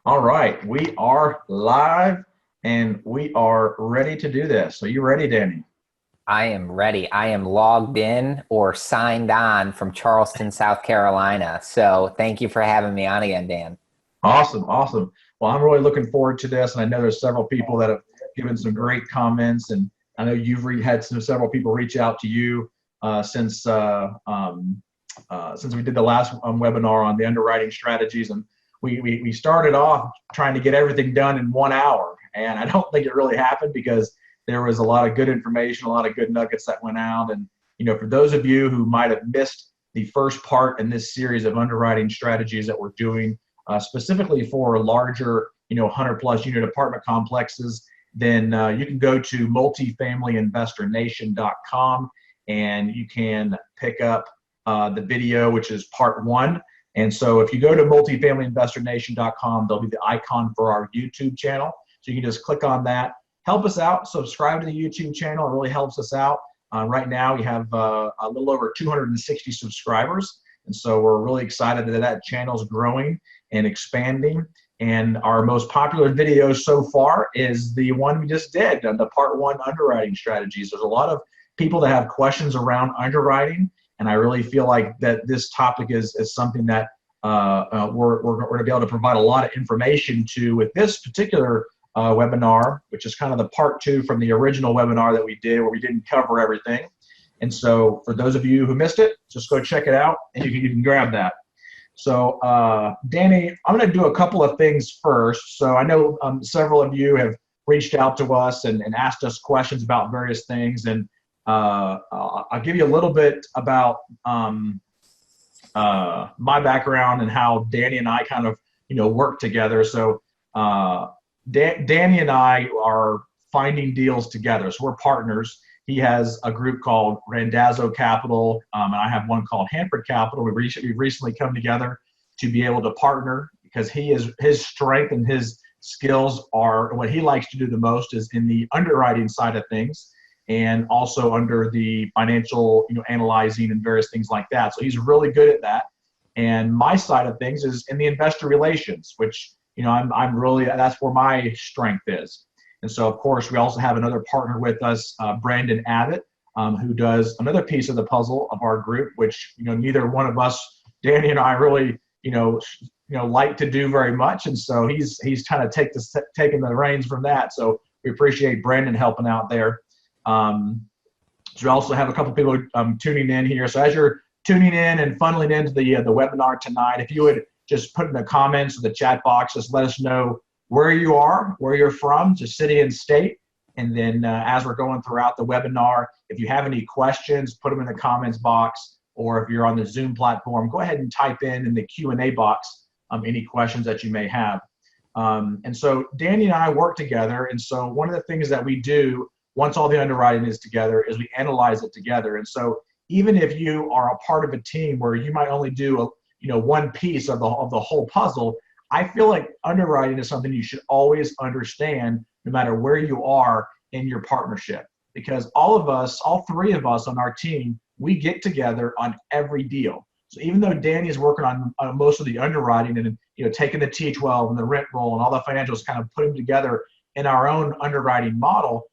All right, we are live and we are ready to do this. Are you ready, Danny? I am ready. I am logged in or signed on from Charleston, South Carolina. So thank you for having me on again, Dan. Awesome, awesome. Well, I'm really looking forward to this, and I know there's several people that have given some great comments, and I know you've had several people reach out to you uh, since uh, um, since we did the last webinar on the underwriting strategies, and we started off trying to get everything done in 1 hour, and I don't think it really happened because there was a lot of good information, a lot of good nuggets that went out, and for those of you who might have missed the first part in this series of underwriting strategies that we're doing specifically for larger, 100+ unit apartment complexes, then you can go to multifamilyinvestornation.com and you can pick up the video, which is part one. And so if you go to multifamilyinvestornation.com, there'll be the icon for our YouTube channel. So you can just click on that. Help us out. Subscribe to the YouTube channel. It really helps us out. Right now, we have a little over 260 subscribers. And so we're really excited that that channel is growing and expanding. And our most popular video so far is the one we just did, the part one underwriting strategies. There's a lot of people that have questions around underwriting, and I really feel like that this topic is something that we're going to be able to provide a lot of information to with this particular webinar, which is kind of the part two from the original webinar that we did where we didn't cover everything. And so for those of you who missed it, just go check it out and you can grab that. So Danny, I'm going to do a couple of things first. So I know several of you have reached out to us and asked us questions about various things. And I'll give you a little bit about my background and how Danny and I kind of, work together. So Danny and I are finding deals together. So we're partners. He has a group called Randazzo Capital, and I have one called Handford Capital. We've recently come together to be able to partner because his strength and his skills are what he likes to do the most is in the underwriting side of things, and also under the financial, analyzing and various things like that. So he's really good at that. And my side of things is in the investor relations, which I'm really, that's where my strength is. And so, of course, we also have another partner with us, Brandon Abbott, who does another piece of the puzzle of our group, which neither one of us, Danny and I, really like to do very much. And so he's kind of taking the reins from that. So we appreciate Brandon helping out there. So we also have a couple people tuning in here. So as you're tuning in and funneling into the webinar tonight, if you would just put in the comments or the chat box, just let us know where you are, where you're from, just city and state. And then as we're going throughout the webinar, if you have any questions, put them in the comments box, or if you're on the Zoom platform, go ahead and type in the Q&A box any questions that you may have. And so Danny and I work together, and so one of the things that we do once all the underwriting is together is we analyze it together. And so even if you are a part of a team where you might only do one piece of the whole puzzle, I feel like underwriting is something you should always understand no matter where you are in your partnership, because all three of us on our team, we get together on every deal. So even though Danny is working on most of the underwriting and taking the T12 and the rent roll and all the financials, kind of putting together in our own underwriting model,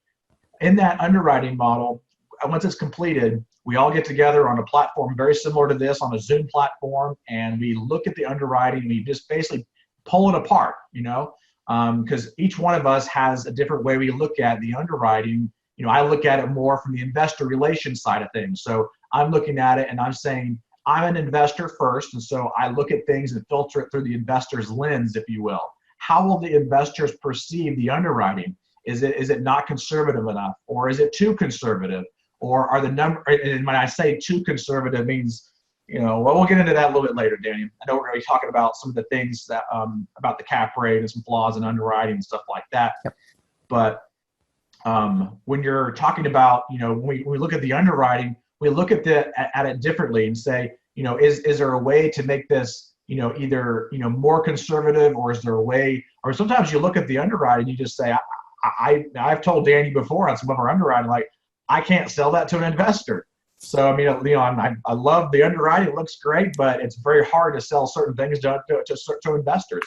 in that underwriting model, once it's completed, we all get together on a platform very similar to this on a Zoom platform, and we look at the underwriting. We just basically pull it apart, because each one of us has a different way we look at the underwriting. I look at it more from the investor relations side of things. So I'm looking at it and I'm saying, I'm an investor first. And so I look at things and filter it through the investor's lens, if you will. How will the investors perceive the underwriting? Is it not conservative enough, or is it too conservative? Or are the number, and when I say too conservative means, well, we'll get into that a little bit later, Danny. I know we're going to be talking about some of the things that about the cap rate and some flaws in underwriting and stuff like that. Yep. But when you're talking about, when we look at the underwriting, we look at it differently and say, is there a way to make this, either more conservative, or is there a way? Or sometimes you look at the underwriting, you just say, I've told Danny before on some of our underwriting, like, I can't sell that to an investor. So, I mean, I love the underwriting. It looks great, but it's very hard to sell certain things to investors.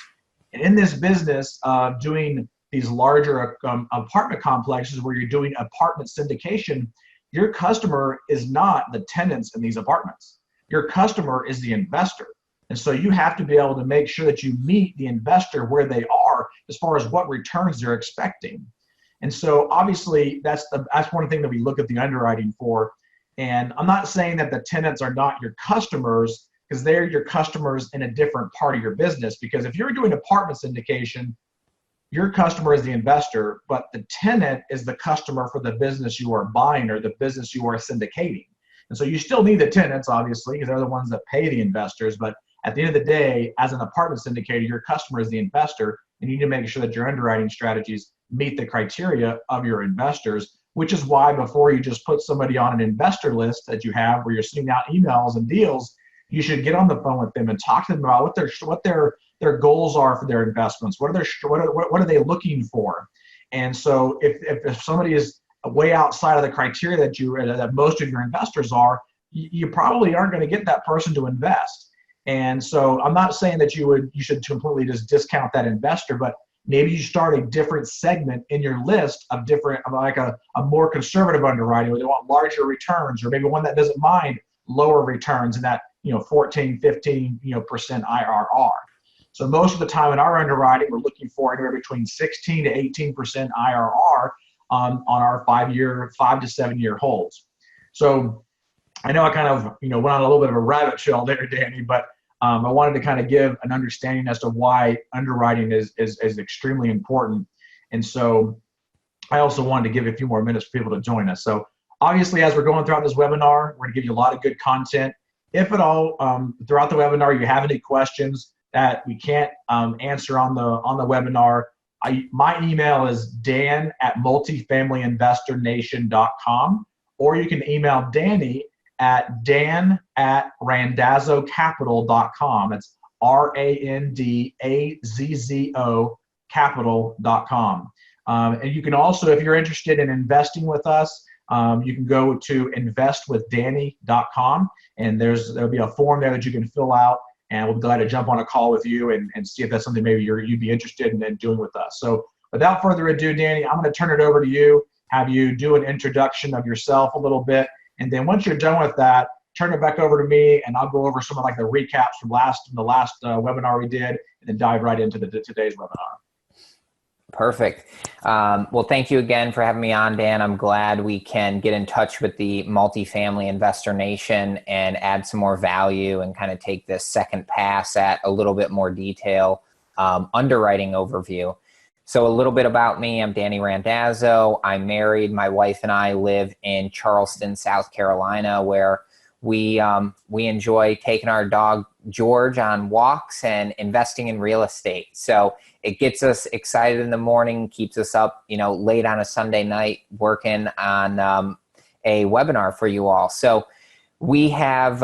And in this business of doing these larger apartment complexes where you're doing apartment syndication, your customer is not the tenants in these apartments. Your customer is the investor. And so you have to be able to make sure that you meet the investor where they are as far as what returns they're expecting. And so obviously that's one thing that we look at the underwriting for. And I'm not saying that the tenants are not your customers, because they're your customers in a different part of your business. Because if you're doing apartment syndication, your customer is the investor, but the tenant is the customer for the business you are buying or the business you are syndicating. And so you still need the tenants, obviously, because they're the ones that pay the investors. But at the end of the day, as an apartment syndicator, your customer is the investor, and you need to make sure that your underwriting strategies meet the criteria of your investors, which is why before you just put somebody on an investor list that you have where you're sending out emails and deals, you should get on the phone with them and talk to them about what their goals are for their investments. What are they looking for? And so if somebody is way outside of the criteria that most of your investors are, you probably aren't going to get that person to invest. And so I'm not saying that you should completely just discount that investor, but maybe you start a different segment in your list of like a more conservative underwriting where they want larger returns, or maybe one that doesn't mind lower returns in that 14, 15 percent IRR. So most of the time in our underwriting, we're looking for anywhere between 16 to 18% IRR on our 5 to 7 year holds. So I know I kind of went on a little bit of a rabbit trail there, Danny, but I wanted to kind of give an understanding as to why underwriting is extremely important. And so I also wanted to give a few more minutes for people to join us. So obviously, as we're going throughout this webinar, we're going to give you a lot of good content. If at all, throughout the webinar, you have any questions that we can't answer on the webinar, my email is dan@multifamilyinvestornation.com, or you can email Danny at dan@randazzocapital.com. It's RANDAZZO capital.com. And you can also, if you're interested in investing with us, you can go to investwithdanny.com, and there'll be a form there that you can fill out, and we'll be glad to jump on a call with you and see if that's something maybe you'd be interested in doing with us. So without further ado, Danny, I'm going to turn it over to you, have you do an introduction of yourself a little bit, and then once you're done with that, turn it back over to me, and I'll go over some of like the recaps from the last webinar we did, and then dive right into today's webinar. Perfect. Well, thank you again for having me on, Dan. I'm glad we can get in touch with the Multifamily Investor Nation and add some more value and kind of take this second pass at a little bit more detail underwriting overview. So a little bit about me. I'm Danny Randazzo. I'm married. My wife and I live in Charleston, South Carolina, where we enjoy taking our dog George on walks and investing in real estate. So it gets us excited in the morning, keeps us up, late on a Sunday night working on a webinar for you all. So we have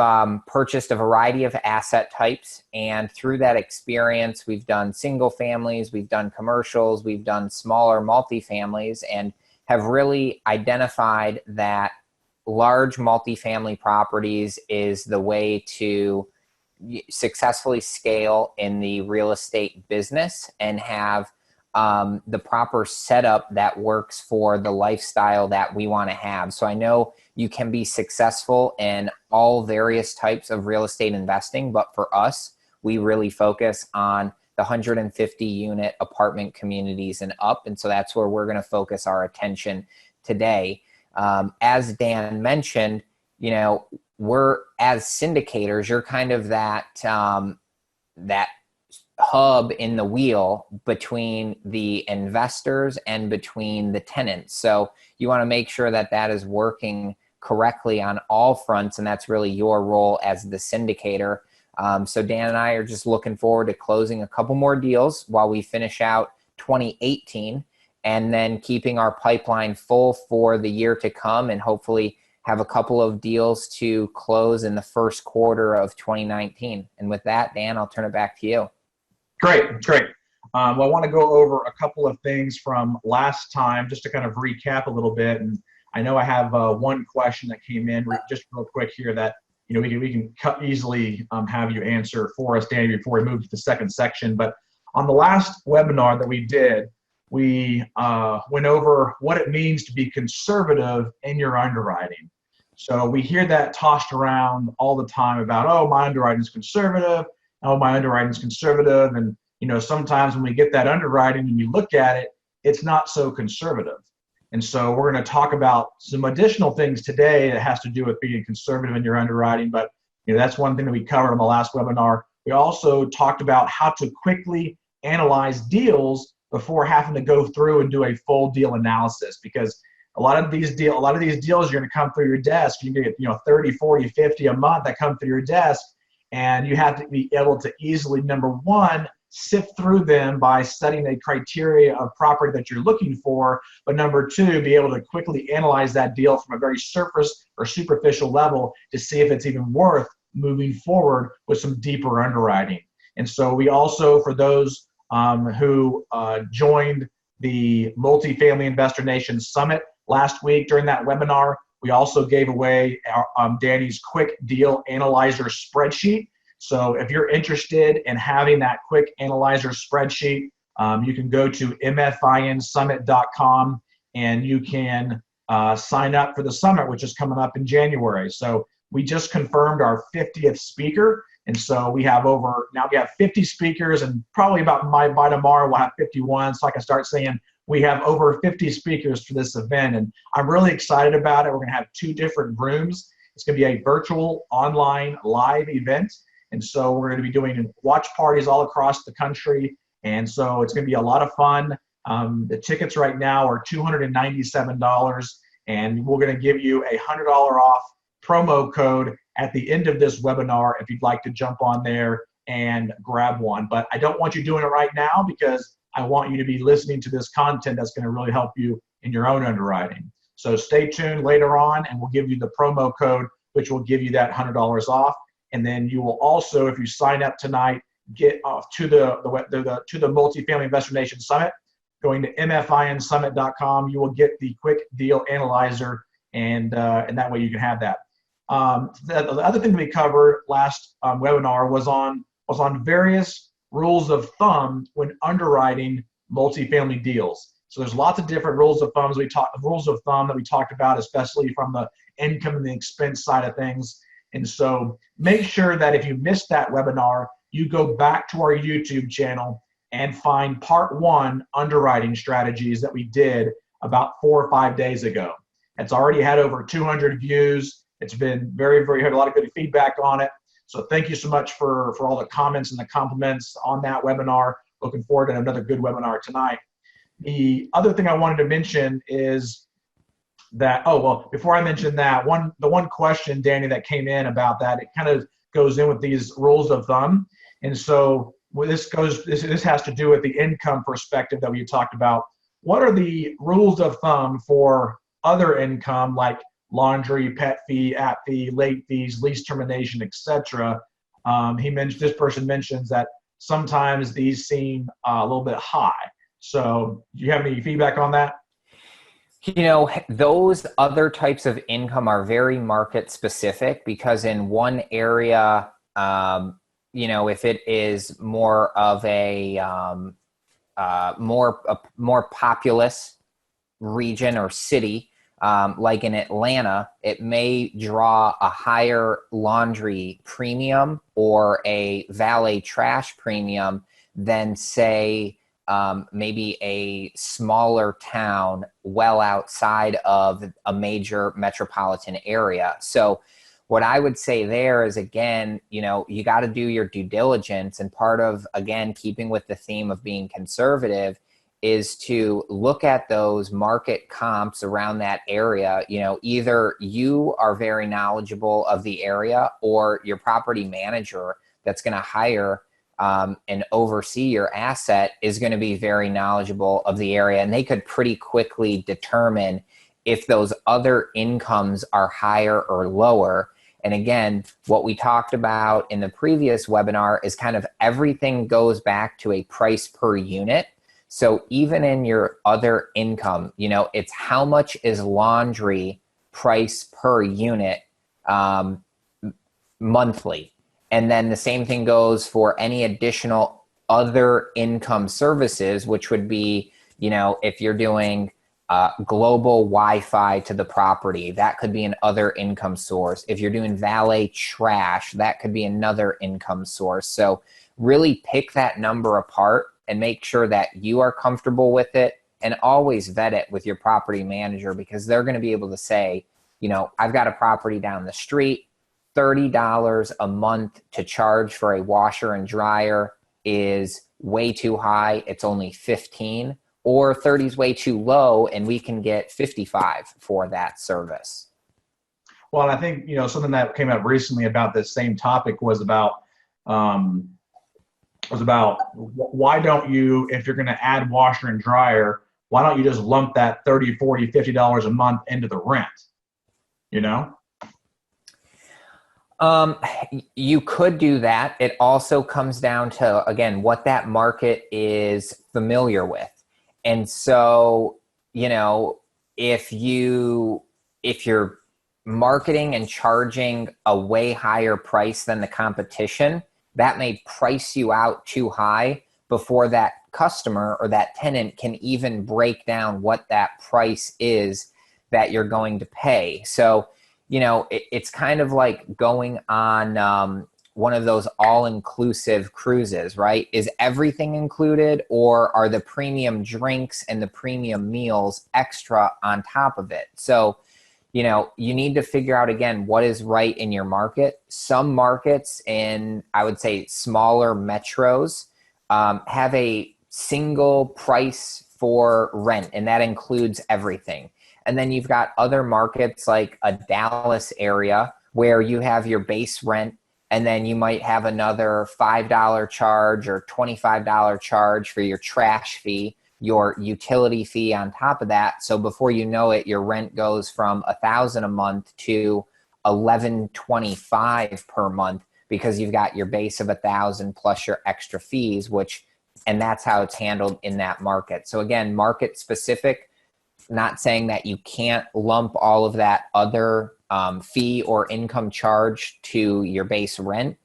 purchased a variety of asset types, and through that experience, we've done single families, we've done commercials, we've done smaller multifamilies, and have really identified that large multifamily properties is the way to successfully scale in the real estate business and have the proper setup that works for the lifestyle that we want to have. So I know you can be successful in all various types of real estate investing, but for us, we really focus on the 150 unit apartment communities and up. And so that's where we're going to focus our attention today. As Dan mentioned, we're, as syndicators, you're kind of that hub in the wheel between the investors and between the tenants. So you want to make sure that that is working correctly on all fronts, and that's really your role as the syndicator. So Dan and I are just looking forward to closing a couple more deals while we finish out 2018, and then keeping our pipeline full for the year to come, and hopefully have a couple of deals to close in the first quarter of 2019. And with that, Dan, I'll turn it back to you. Great. Well, I want to go over a couple of things from last time just to kind of recap a little bit. And I know I have one question that came in just real quick here that we can easily have you answer for us, Danny, before we move to the second section. But on the last webinar that we did, we went over what it means to be conservative in your underwriting. So we hear that tossed around all the time about, oh, my underwriting is conservative. Oh, my underwriting is conservative. And, sometimes when we get that underwriting and you look at it, it's not so conservative. And so we're going to talk about some additional things today that has to do with being conservative in your underwriting. But that's one thing that we covered on the last webinar. We also talked about how to quickly analyze deals before having to go through and do a full deal analysis, because a lot of these deals are going to come through your desk. You get 30, 40, 50 a month that come through your desk, and you have to be able to easily, number one, sift through them by studying a criteria of property that you're looking for, but number two, be able to quickly analyze that deal from a very surface or superficial level to see if it's even worth moving forward with some deeper underwriting. And so we also, for those who joined the Multifamily Investor Nation Summit last week during that webinar, we also gave away Danny's quick deal analyzer spreadsheet. So if you're interested in having that quick analyzer spreadsheet, you can go to mfinsummit.com and you can sign up for the summit, which is coming up in January. So we just confirmed our 50th speaker. And so we have 50 speakers, and probably by tomorrow we'll have 51. So I can start saying we have over 50 speakers for this event. And I'm really excited about it. We're going to have 2 different rooms. It's going to be a virtual online live event. And so we're going to be doing watch parties all across the country. And so it's going to be a lot of fun. The tickets right now are $297, and we're going to give you a $100 off promo code at the end of this webinar if you'd like to jump on there and grab one. But I don't want you doing it right now, because I want you to be listening to this content that's going to really help you in your own underwriting. So stay tuned later on, and we'll give you the promo code, which will give you that $100 off. And then you will also, if you sign up tonight, get off to the Multifamily Investor Nation Summit. Going to mfinsummit.com, you will get the quick deal analyzer, and that way you can have that. The other thing we covered last webinar was on various rules of thumb when underwriting multifamily deals. So there's lots of different rules of thumb that we talked about, especially from the income and the expense side of things. And so make sure that if you missed that webinar, you go back to our YouTube channel and find part 1 underwriting strategies that we did about 4 or 5 days ago. It's already had over 200 views. It's been very, very, had a lot of good feedback on it. So thank you so much for all the comments and the compliments on that webinar. Looking forward to another good webinar tonight. The other thing I wanted to mention is that, before I mention that, the one question, Danny, that came in about that, it kind of goes in with these rules of thumb. And so this has to do with the income perspective that we talked about. What are the rules of thumb for other income, like laundry, pet fee, app fee, late fees, lease termination, etc.? This person mentions that sometimes these seem a little bit high. So do you have any feedback on that? Those other types of income are very market specific, because in one area, if it is more of a more populous region or city, like in Atlanta, it may draw a higher laundry premium or a valet trash premium than, say, maybe a smaller town well outside of a major metropolitan area. So what I would say there is, again, you got to do your due diligence. And part of, again, keeping with the theme of being conservative is to look at those market comps around that area. Either you are very knowledgeable of the area, or your property manager that's going to hire and oversee your asset is going to be very knowledgeable of the area, and they could pretty quickly determine if those other incomes are higher or lower. And again, what we talked about in the previous webinar is kind of everything goes back to a price per unit. So even in your other income, it's how much is laundry price per unit monthly. And then the same thing goes for any additional other income services, which would be, if you're doing global Wi-Fi to the property, that could be an other income source. If you're doing valet trash, that could be another income source. So really pick that number apart and make sure that you are comfortable with it, and always vet it with your property manager, because they're going to be able to say, I've got a property down the street, $30 a month to charge for a washer and dryer is way too high. It's only 15, or 30 is way too low and we can get 55 for that service. Well, I think, something that came up recently about this same topic was about why don't you, if you're going to add washer and dryer, why don't you just lump that $30, $40, $50 a month into the rent? You could do that. It also comes down to, again, what that market is familiar with. And so, if you're marketing and charging a way higher price than the competition, that may price you out too high before that customer or that tenant can even break down what that price is that you're going to pay. So, it's kind of like going on one of those all-inclusive cruises, right? Is everything included, or are the premium drinks and the premium meals extra on top of it? So, you need to figure out, again, what is right in your market. Some markets in, I would say, smaller metros have a single price for rent, and that includes everything. And then you've got other markets like a Dallas area where you have your base rent, and then you might have another $5 charge or $25 charge for your trash fee, your utility fee on top of that. So before you know it, your rent goes from $1,000 a month to $1,125 per month, because you've got your base of $1,000 plus your extra fees, and that's how it's handled in that market. So again, market specific. Not saying that you can't lump all of that other fee or income charge to your base rent,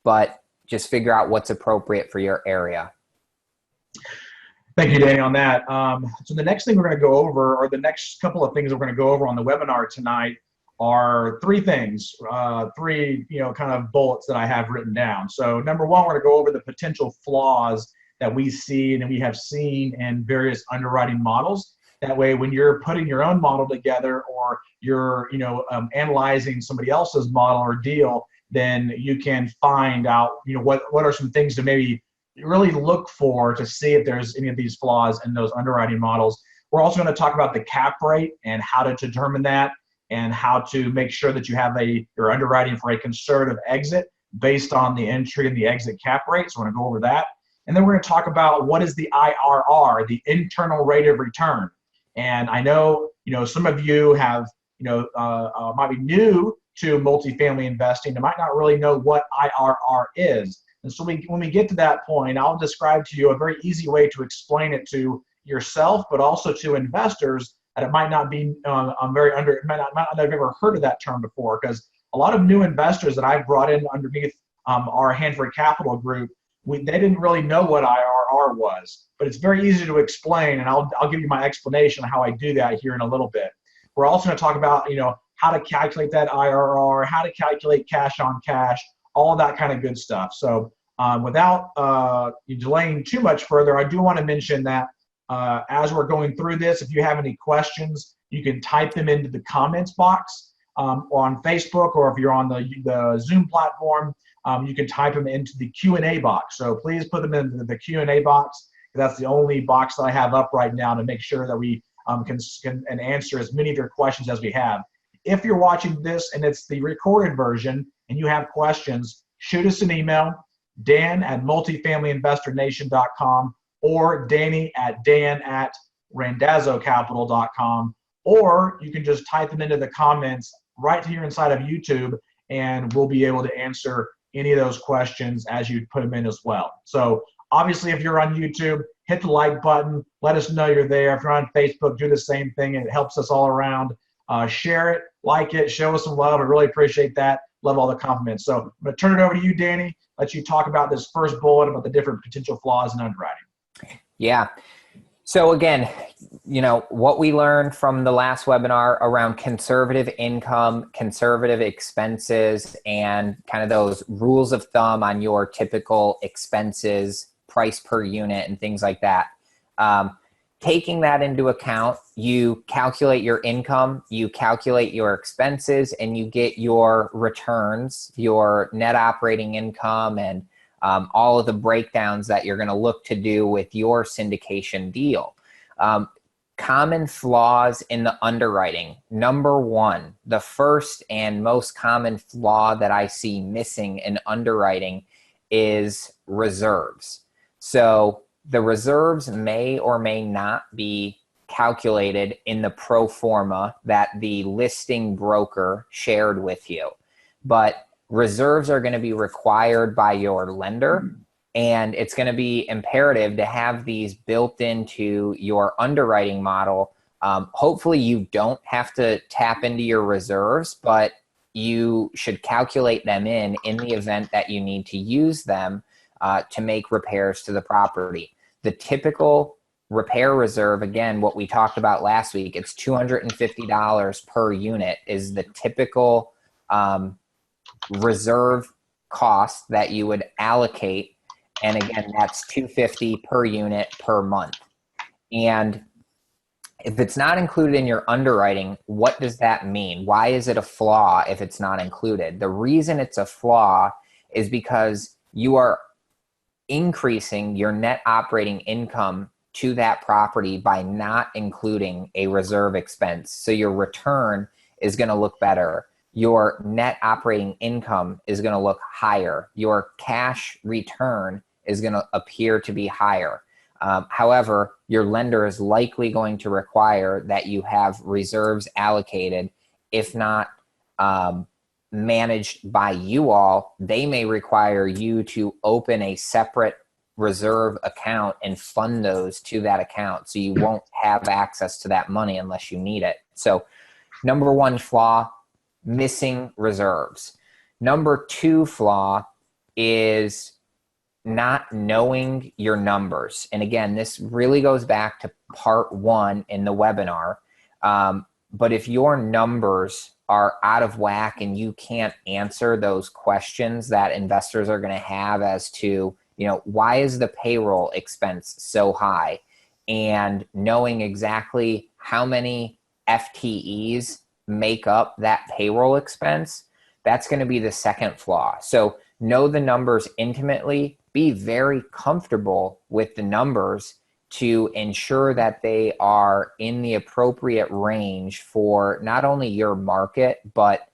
but just figure out what's appropriate for your area. Thank you, Danny, on that. So the next thing we're going to go over, or the next couple of things we're going to go over on the webinar tonight, are three things, kind of bullets that I have written down. So number one, we're going to go over the potential flaws that we see and we have seen in various underwriting models. That way, when you're putting your own model together, or you're, analyzing somebody else's model or deal, then you can find out, what are some things to maybe really look for to see if there's any of these flaws in those underwriting models. We're also going to talk about the cap rate and how to determine that, and how to make sure that you have your underwriting for a conservative exit based on the entry and the exit cap rate. So we're going to go over that. And then we're going to talk about what is the IRR, the internal rate of return. And I know, some of you have, might be new to multifamily investing. They might not really know what IRR is. And so when we get to that point, I'll describe to you a very easy way to explain it to yourself, but also to investors that it might not be might not have ever heard of that term before, because a lot of new investors that I've brought in underneath our Handford Capital group, they didn't really know what IRR was, but it's very easy to explain, and I'll give you my explanation of how I do that here in a little bit. We're also going to talk about, how to calculate that IRR, how to calculate cash on cash, all of that kind of good stuff. So without delaying too much further, I do want to mention that as we're going through this, if you have any questions, you can type them into the comments box on Facebook, or if you're on the Zoom platform, you can type them into the Q&A box. So please put them into the Q&A box. That's the only box that I have up right now to make sure that we can answer as many of your questions as we have. If you're watching this and it's the recorded version and you have questions, shoot us an email, dan@multifamilyinvestornation.com, or dan@randazzocapital.com, or you can just type them into the comments right here inside of YouTube, and we'll be able to answer any of those questions as you put them in as well. So obviously, if you're on YouTube, hit the like button. Let us know you're there. If you're on Facebook, do the same thing. It helps us all around. Share it, like it, show us some love. I really appreciate that. love all the compliments. So I'm going to turn it over to you, Danny. Let you talk about this first bullet about the different potential flaws in underwriting. Yeah. So again, what we learned from the last webinar around conservative income, conservative expenses, and kind of those rules of thumb on your typical expenses, price per unit, and things like that. Taking that into account, you calculate your income, you calculate your expenses, and you get your returns, your net operating income, and all of the breakdowns that you're going to look to do with your syndication deal. Common flaws in the underwriting. Number one, the first and most common flaw that I see missing in underwriting is reserves. So the reserves may or may not be calculated in the pro forma that the listing broker shared with you. But reserves are going to be required by your lender, and it's going to be imperative to have these built into your underwriting model. Hopefully you don't have to tap into your reserves, but you should calculate them in the event that you need to use them to make repairs to the property. The typical repair reserve, again, what we talked about last week, it's $250 per unit is the typical reserve cost that you would allocate. And again, that's $250 per unit per month. And if it's not included in your underwriting, what does that mean? Why is it a flaw if it's not included? The reason it's a flaw is because you are increasing your net operating income to that property by not including a reserve expense. So your return is going to look better. Your net operating income is going to look higher. Your cash return is going to appear to be higher. However, your lender is likely going to require that you have reserves allocated. If not managed by you all, they may require you to open a separate reserve account and fund those to that account. So you won't have access to that money unless you need it. So number one flaw, missing reserves. Number two flaw is not knowing your numbers. And again, this really goes back to part one in the webinar. But if your numbers are out of whack and you can't answer those questions that investors are going to have as to, why is the payroll expense so high? And knowing exactly how many FTEs make up that payroll expense, that's going to be the second flaw. So know the numbers intimately, be very comfortable with the numbers to ensure that they are in the appropriate range for not only your market, but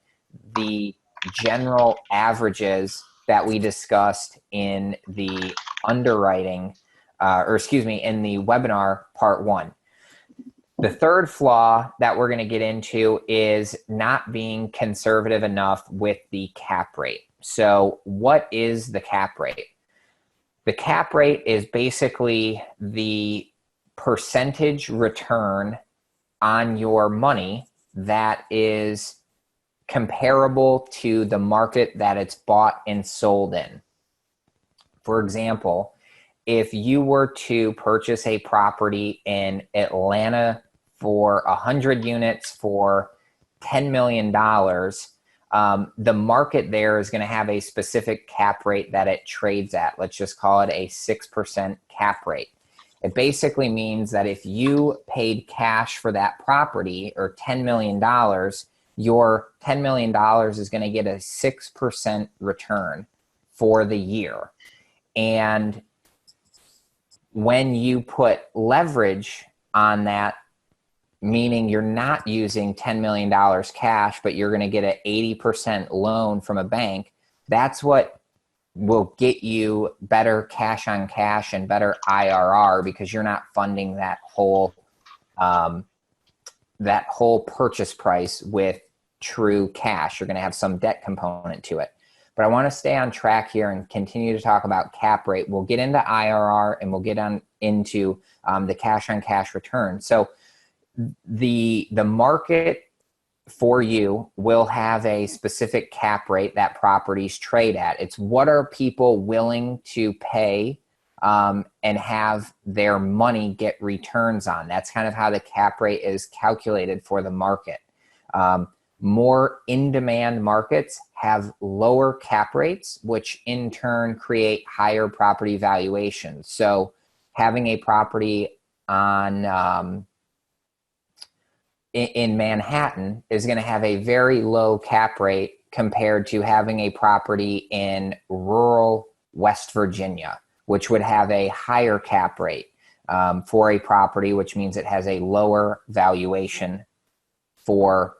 the general averages that we discussed in the underwriting, in the webinar part one. The third flaw that we're going to get into is not being conservative enough with the cap rate. So what is the cap rate? The cap rate is basically the percentage return on your money that is comparable to the market that it's bought and sold in. For example, if you were to purchase a property in Atlanta for 100 units for $10 million, the market there is going to have a specific cap rate that it trades at. Let's just call it a 6% cap rate. It basically means that if you paid cash for that property or $10 million, your $10 million is going to get a 6% return for the year. And when you put leverage on that, meaning you're not using $10 million cash, but you're going to get an 80% loan from a bank, that's what will get you better cash on cash and better IRR, because you're not funding that whole purchase price with true cash. You're going to have some debt component to it. But I want to stay on track here and continue to talk about cap rate. We'll get into IRR and we'll get into the cash on cash return. So the market for you will have a specific cap rate that properties trade at. It's what are people willing to pay and have their money get returns on. That's kind of how the cap rate is calculated for the market. More in-demand markets have lower cap rates, which in turn create higher property valuations. So having a property on in Manhattan is going to have a very low cap rate compared to having a property in rural West Virginia, which would have a higher cap rate for a property, which means it has a lower valuation for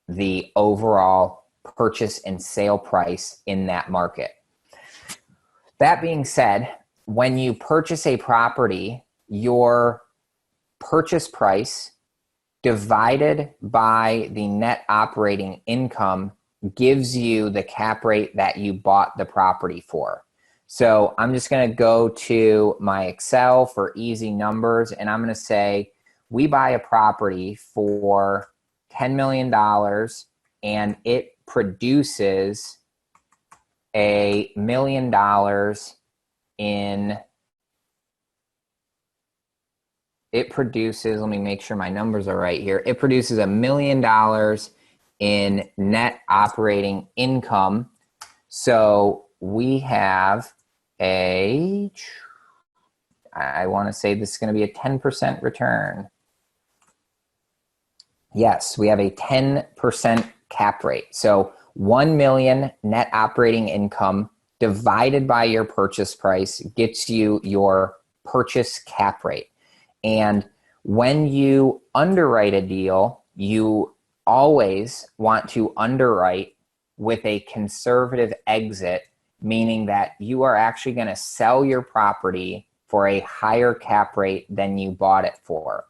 the overall purchase and sale price in that market. That being said, when you purchase a property, your purchase price divided by the net operating income gives you the cap rate that you bought the property for. So I'm just going to go to my Excel for easy numbers, and I'm going to say we buy a property for $10 million and it produces $1 million in, it produces, let me make sure my numbers are right here. It produces $1 million in net operating income. So we have I want to say this is going to be a 10% return. Yes, we have a 10% cap rate. So 1 million net operating income divided by your purchase price gets you your purchase cap rate. And when you underwrite a deal, you always want to underwrite with a conservative exit, meaning that you are actually going to sell your property for a higher cap rate than you bought it for.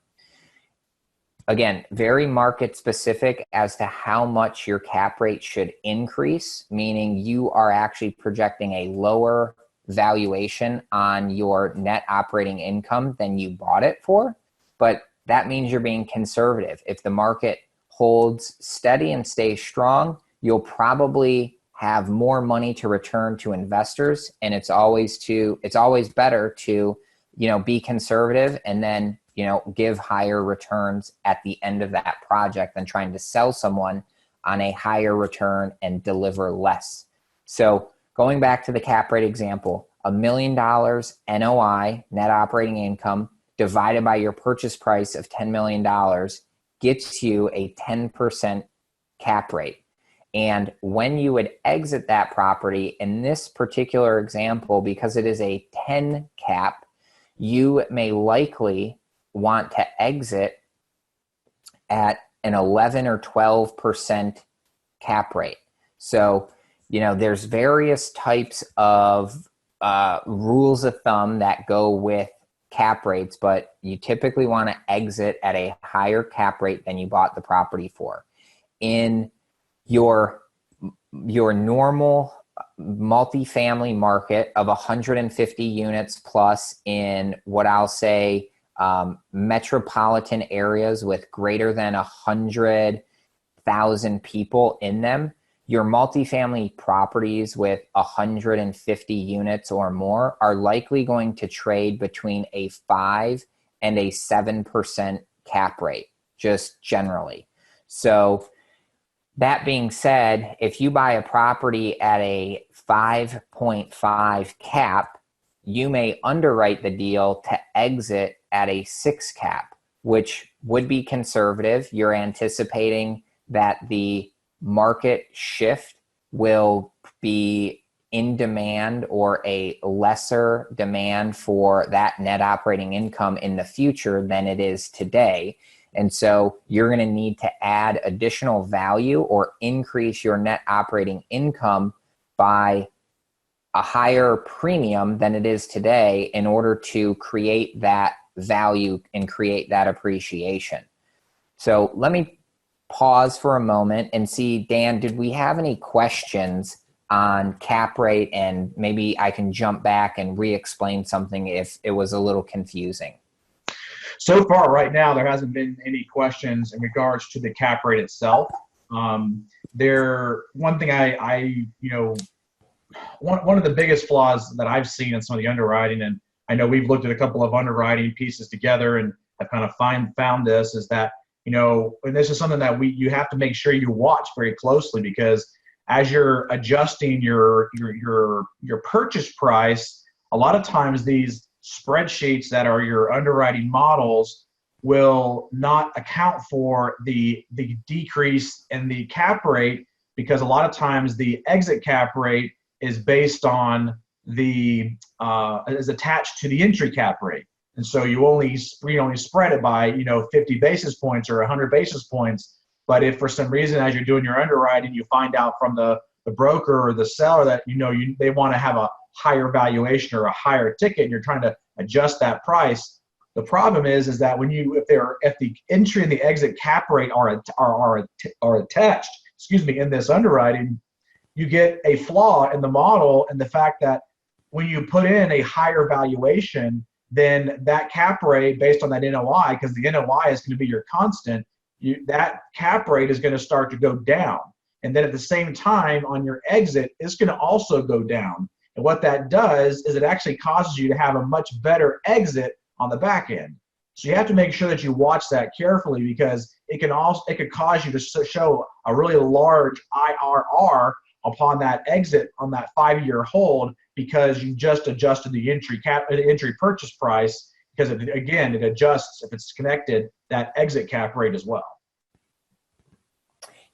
Again, very market specific as to how much your cap rate should increase, meaning you are actually projecting a lower valuation on your net operating income than you bought it for. But that means you're being conservative. If the market holds steady and stays strong, you'll probably have more money to return to investors. And it's always better to, be conservative and then, give higher returns at the end of that project than trying to sell someone on a higher return and deliver less. So going back to the cap rate example, $1 million NOI, net operating income, divided by your purchase price of $10 million gets you a 10% cap rate. And when you would exit that property, in this particular example, because it is a 10 cap, you may likely want to exit at an 11 or 12% cap rate. So, there's various types of rules of thumb that go with cap rates, but you typically want to exit at a higher cap rate than you bought the property for. In your normal multifamily market of 150 units plus in what I'll say metropolitan areas with greater than 100,000 people in them, your multifamily properties with 150 units or more are likely going to trade between a 5 and a 7% cap rate, just generally. So that being said, if you buy a property at a 5.5 cap, you may underwrite the deal to exit at a 6 cap, which would be conservative. You're anticipating that the market shift will be in demand or a lesser demand for that net operating income in the future than it is today. And so you're going to need to add additional value or increase your net operating income by a higher premium than it is today in order to create that value and create that appreciation. So let me pause for a moment and see, Dan, did we have any questions on cap rate? And maybe I can jump back and re-explain something if it was a little confusing. So far, right now, there hasn't been any questions in regards to the cap rate itself. One thing one of the biggest flaws that I've seen in some of the underwriting, and I know we've looked at a couple of underwriting pieces together and have kind of found this, is that, and this is something that you have to make sure you watch very closely, because as you're adjusting your purchase price, a lot of times these spreadsheets that are your underwriting models will not account for the decrease in the cap rate, because a lot of times the exit cap rate is based on is attached to the entry cap rate. And so you only spread it by 50 basis points or 100 basis points. But if for some reason, as you're doing your underwriting, you find out from the broker or the seller that they want to have a higher valuation or a higher ticket, and you're trying to adjust that price, the problem is that if the entry and the exit cap rate are attached, in this underwriting, you get a flaw in the model, and the fact that when you put in a higher valuation, then that cap rate based on that NOI, because the NOI is going to be your constant, that cap rate is going to start to go down. And then at the same time, on your exit, it's going to also go down. And what that does is it actually causes you to have a much better exit on the back end. So you have to make sure that you watch that carefully, because it could cause you to show a really large IRR upon that exit on that 5-year hold, because you just adjusted the entry purchase price, because it adjusts, if it's connected, that exit cap rate as well.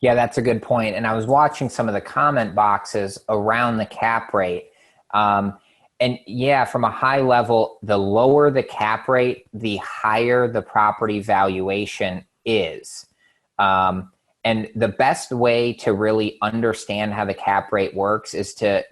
Yeah, that's a good point. And I was watching some of the comment boxes around the cap rate. And yeah, from a high level, the lower the cap rate, the higher the property valuation is. And the best way to really understand how the cap rate works is to,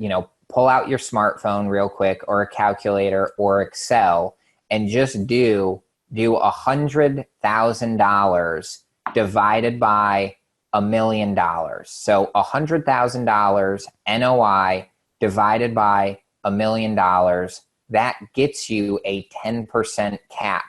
pull out your smartphone real quick, or a calculator or Excel, and just do $100,000 divided by $1 million. So $100,000 NOI divided by $1 million, that gets you a 10% cap.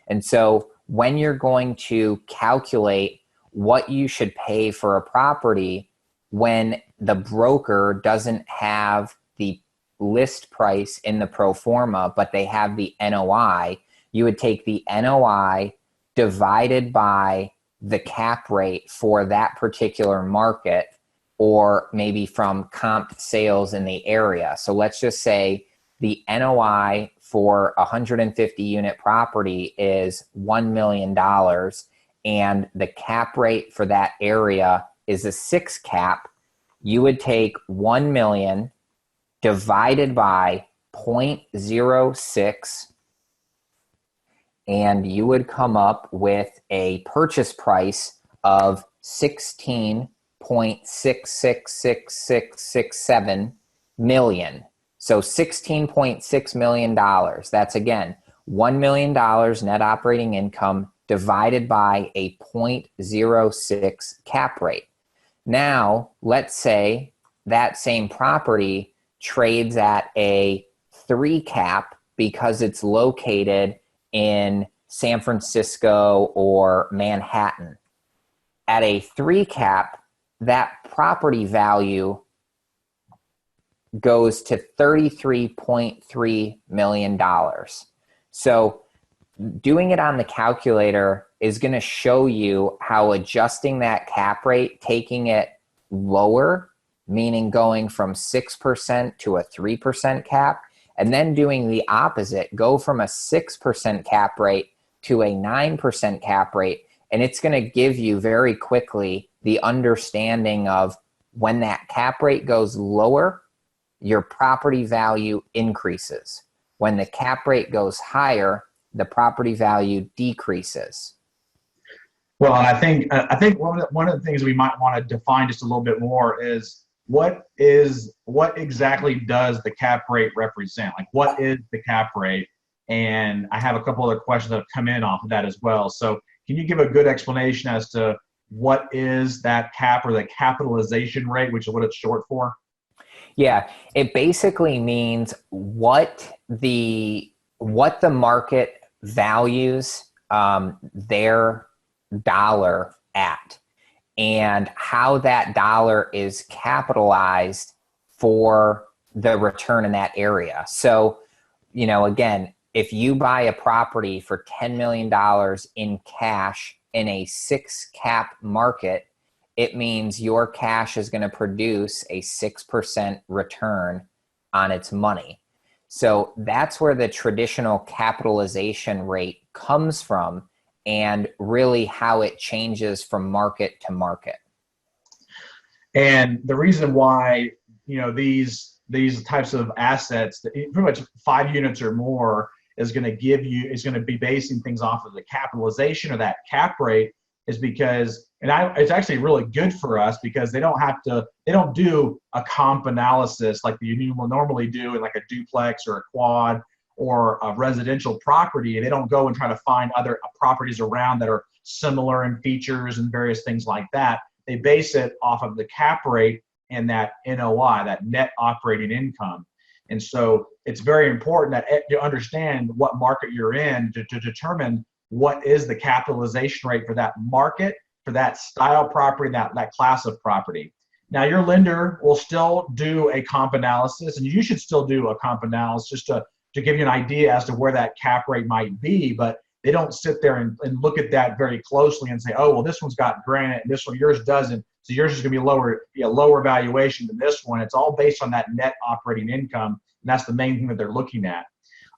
And so when you're going to calculate what you should pay for a property, when the broker doesn't have the list price in the pro forma, but they have the NOI, you would take the NOI divided by the cap rate for that particular market, or maybe from comp sales in the area. So let's just say the NOI for a 150 unit property is $1 million, and the cap rate for that area is a 6 cap. You would take 1 million divided by 0.06, and you would come up with a purchase price of 16.666667 million. So $16.6 million. That's, again, $1 million net operating income divided by a 0.06 cap rate. Now, let's say that same property trades at a 3 cap because it's located in San Francisco or Manhattan. At a 3 cap, that property value goes to $33.3 million. So doing it on the calculator is going to show you how adjusting that cap rate, taking it lower, meaning going from 6% to a 3% cap, and then doing the opposite, go from a 6% cap rate to a 9% cap rate. And it's going to give you very quickly the understanding of when that cap rate goes lower, your property value increases. When the cap rate goes higher, the property value decreases. Well, and I think one of the things we might want to define just a little bit more is what exactly does the cap rate represent? Like, what is the cap rate? And I have a couple other questions that have come in off of that as well. So can you give a good explanation as to what is that cap, or the capitalization rate, which is what it's short for? Yeah, it basically means what the market values their dollar at, and how that dollar is capitalized for the return in that area. So, again, if you buy a property for $10 million in cash in a 6 cap market, it means your cash is going to produce a 6% return on its money. So that's where the traditional capitalization rate comes from, and really how it changes from market to market. And the reason why, these types of assets, pretty much 5 units or more, is going to be basing things off of the capitalization or that cap rate, is because, it's actually really good for us because they don't do a comp analysis like you will normally do in like a duplex or a quad or a residential property. They don't go and try to find other properties around that are similar in features and various things like that. They base it off of the cap rate and that NOI, that net operating income. And so it's very important that you understand what market you're in to determine what is the capitalization rate for that market, for that style property, that class of property. Now, your lender will still do a comp analysis, and you should still do a comp analysis just to give you an idea as to where that cap rate might be, but they don't sit there and look at that very closely and say, oh, well, this one's got granite and this one, yours doesn't. So yours is going to be a lower valuation than this one. It's all based on that net operating income. And that's the main thing that they're looking at.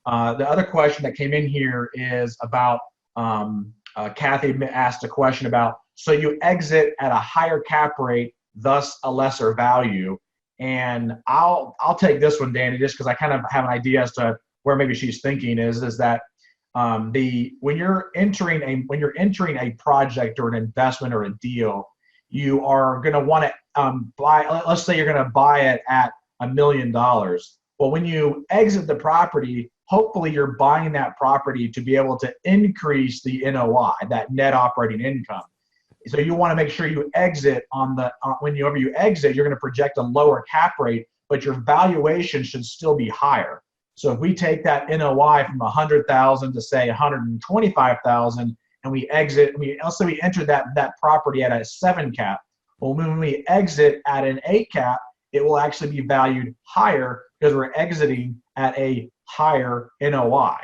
The other question that came in here is about, Kathy asked a question about, so you exit at a higher cap rate, thus a lesser value. And I'll take this one, Danny, just because I kind of have an idea as to where maybe she's thinking is that when you're entering a project or an investment or a deal, you are going to want to buy. Let's say you're going to buy it at $1 million. Well, when you exit the property, hopefully you're buying that property to be able to increase the NOI, that net operating income. So you want to make sure you exit whenever you exit, you're going to project a lower cap rate, but your valuation should still be higher. So if we take that NOI from 100,000 to say 125,000, and we exit, let's say we enter that property at a 7 cap. Well, when we exit at an 8 cap, it will actually be valued higher because we're exiting at a higher NOI.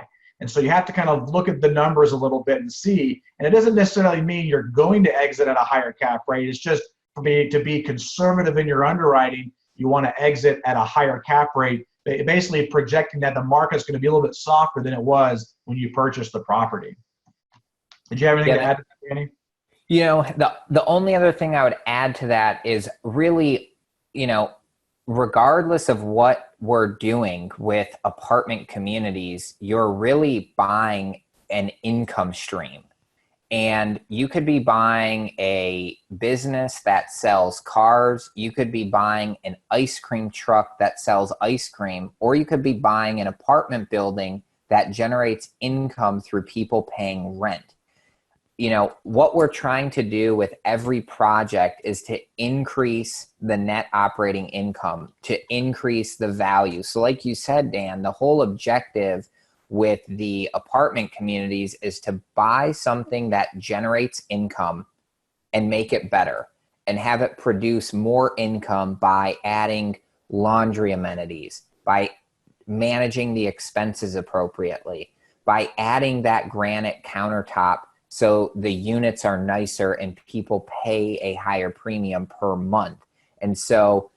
And so you have to kind of look at the numbers a little bit and see. And it doesn't necessarily mean you're going to exit at a higher cap rate. It's just to be conservative in your underwriting. You want to exit at a higher cap rate, basically projecting that the market's going to be a little bit softer than it was when you purchased the property. Did you have anything to add to that, Danny? The only other thing I would add to that is really, regardless of what we're doing with apartment communities, you're really buying an income stream. And you could be buying a business that sells cars, you could be buying an ice cream truck that sells ice cream, or you could be buying an apartment building that generates income through people paying rent. What we're trying to do with every project is to increase the net operating income, to increase the value. So like you said, Dan, the whole objective with the apartment communities is to buy something that generates income and make it better and have it produce more income by adding laundry amenities, by managing the expenses appropriately, by adding that granite countertop so the units are nicer and people pay a higher premium per month. And so,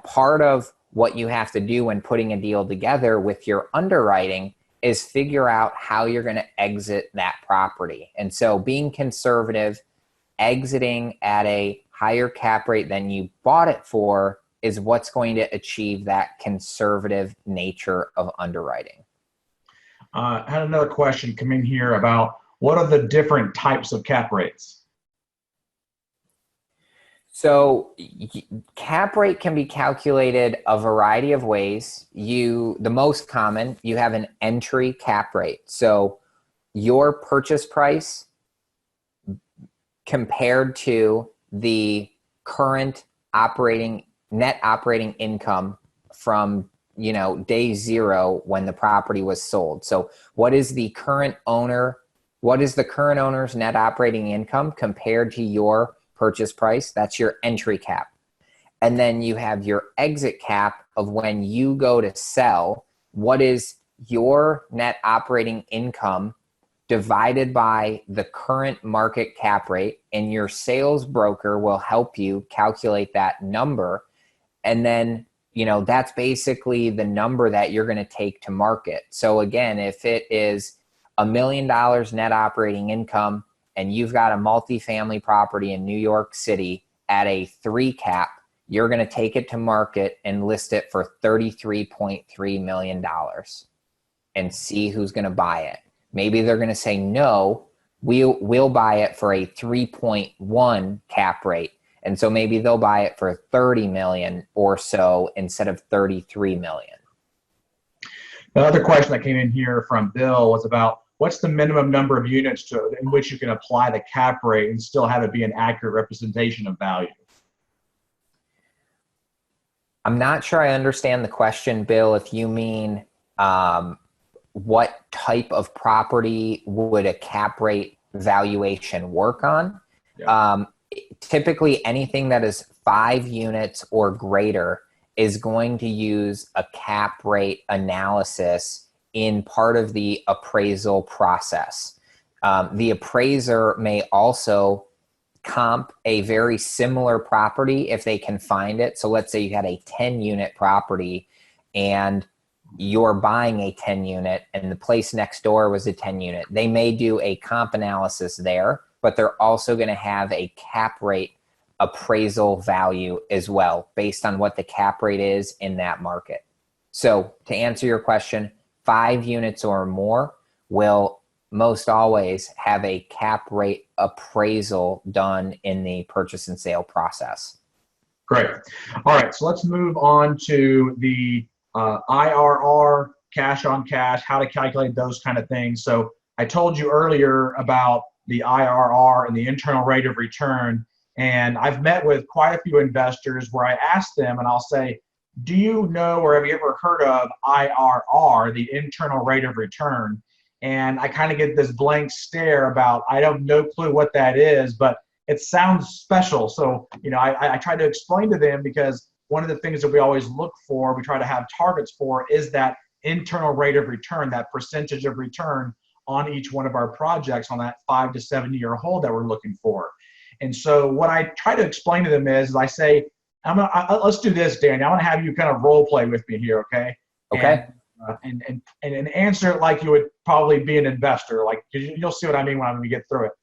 part of what you have to do when putting a deal together with your underwriting is figure out how you're going to exit that property. And so being conservative, exiting at a higher cap rate than you bought it for is what's going to achieve that conservative nature of underwriting. I had another question come in here about what are the different types of cap rates? So cap rate can be calculated a variety of ways. The most common, you have an entry cap rate. So your purchase price compared to the current net operating income from day zero when the property was sold. So what is the current owner What is the current owner's net operating income compared to your purchase price? That's your entry cap. And then you have your exit cap of when you go to sell. What is your net operating income divided by the current market cap rate? And your sales broker will help you calculate that number. And then, that's basically the number that you're going to take to market. So again, if it is $1 million net operating income and you've got a multifamily property in New York City at a 3 cap, you're going to take it to market and list it for $33.3 million and see who's going to buy it. Maybe they're going to say, no, we'll buy it for a 3.1 cap rate. And so maybe they'll buy it for 30 million or so instead of 33 million. The other question that came in here from Bill was about what's the minimum number of units in which you can apply the cap rate and still have it be an accurate representation of value? I'm not sure I understand the question, Bill. If you mean what type of property would a cap rate valuation work on? Yeah. Typically, anything that is 5 units or greater is going to use a cap rate analysis in part of the appraisal process. The appraiser may also comp a very similar property if they can find it. So let's say you had a 10-unit property and you're buying a 10-unit and the place next door was a 10-unit. They may do a comp analysis there, but they're also going to have a cap rate appraisal value as well based on what the cap rate is in that market. So to answer your question, 5 units or more will most always have a cap rate appraisal done in the purchase and sale process. Great. All right, so let's move on to the IRR, cash on cash, how to calculate those kind of things. So I told you earlier about the IRR and the internal rate of return. And I've met with quite a few investors where I ask them and I'll say, do you know or have you ever heard of IRR, the internal rate of return? And I kind of get this blank stare about, I have no clue what that is, but it sounds special. So, I try to explain to them because one of the things that we always look for, we try to have targets for, is that internal rate of return, that percentage of return on each one of our projects on that 5 to 7 year hold that we're looking for. And so what I try to explain to them is I say, let's do this, Danny. I want to have you kind of role play with me here, okay? Okay. And answer it like you would probably be an investor. Like you'll see what I mean when we get through it.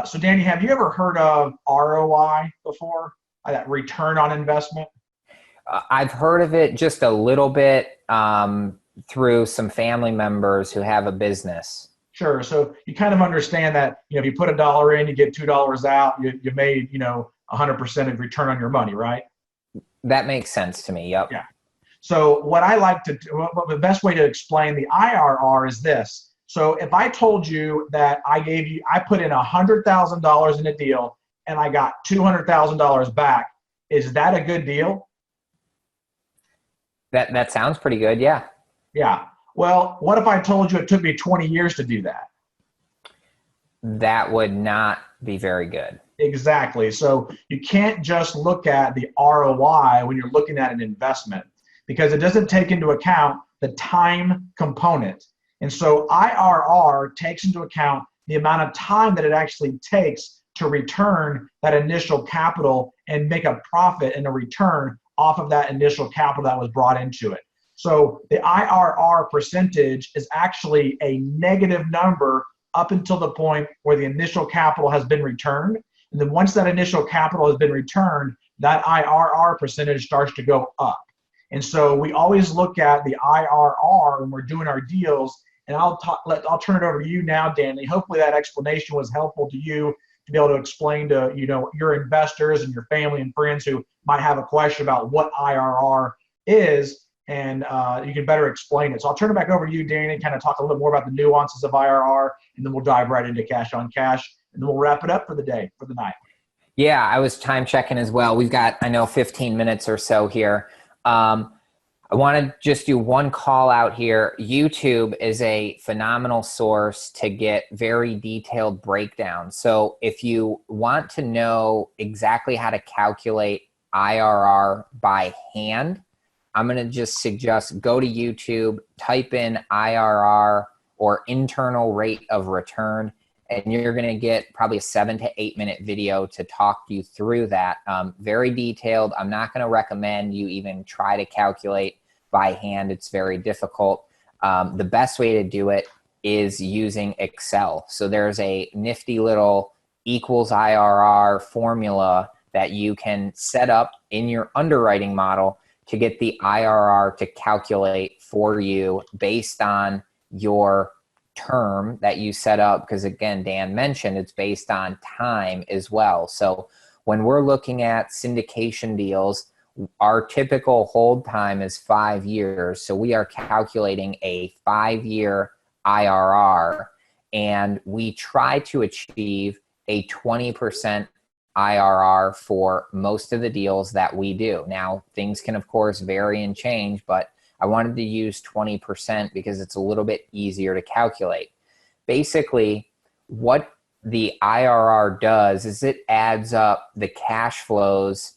So Danny, have you ever heard of ROI before? That return on investment? I've heard of it just a little bit through some family members who have a business. Sure. So you kind of understand that, if you put $1 in, you get $2 out, you made, 100% of return on your money, right? That makes sense to me. Yep. Yeah. So what I like to do, the best way to explain the IRR is this. So if I told you that I put in $100,000 in a deal and I got $200,000 back, is that a good deal? That sounds pretty good. Yeah. Yeah. Well, what if I told you it took me 20 years to do that? That would not be very good. Exactly. So you can't just look at the ROI when you're looking at an investment because it doesn't take into account the time component. And so IRR takes into account the amount of time that it actually takes to return that initial capital and make a profit and a return off of that initial capital that was brought into it. So the IRR percentage is actually a negative number up until the point where the initial capital has been returned. And then once that initial capital has been returned, that IRR percentage starts to go up. And so we always look at the IRR when we're doing our deals. And I'll turn it over to you now, Danny. Hopefully that explanation was helpful to you to be able to explain to your investors and your family and friends who might have a question about what IRR is. And you can better explain it. So I'll turn it back over to you, Danny, and kind of talk a little more about the nuances of IRR, and then we'll dive right into cash on cash, and then we'll wrap it up for the day, for the night. Yeah, I was time checking as well. We've got, 15 minutes or so here. I want to just do one call out here. YouTube is a phenomenal source to get very detailed breakdowns. So if you want to know exactly how to calculate IRR by hand, I'm going to just suggest go to YouTube, type in IRR or internal rate of return, and you're going to get probably a 7 to 8 minute video to talk you through that. Very detailed. I'm not going to recommend you even try to calculate by hand. It's very difficult. The best way to do it is using Excel. So there's a nifty little equals IRR formula that you can set up in your underwriting model to get the IRR to calculate for you based on your term that you set up. Because again, Dan mentioned it's based on time as well. So when we're looking at syndication deals, our typical hold time is 5 years. So we are calculating a 5-year IRR, and we try to achieve a 20% IRR for most of the deals that we do. Now, things can, of course, vary and change, but I wanted to use 20% because it's a little bit easier to calculate. Basically, what the IRR does is it adds up the cash flows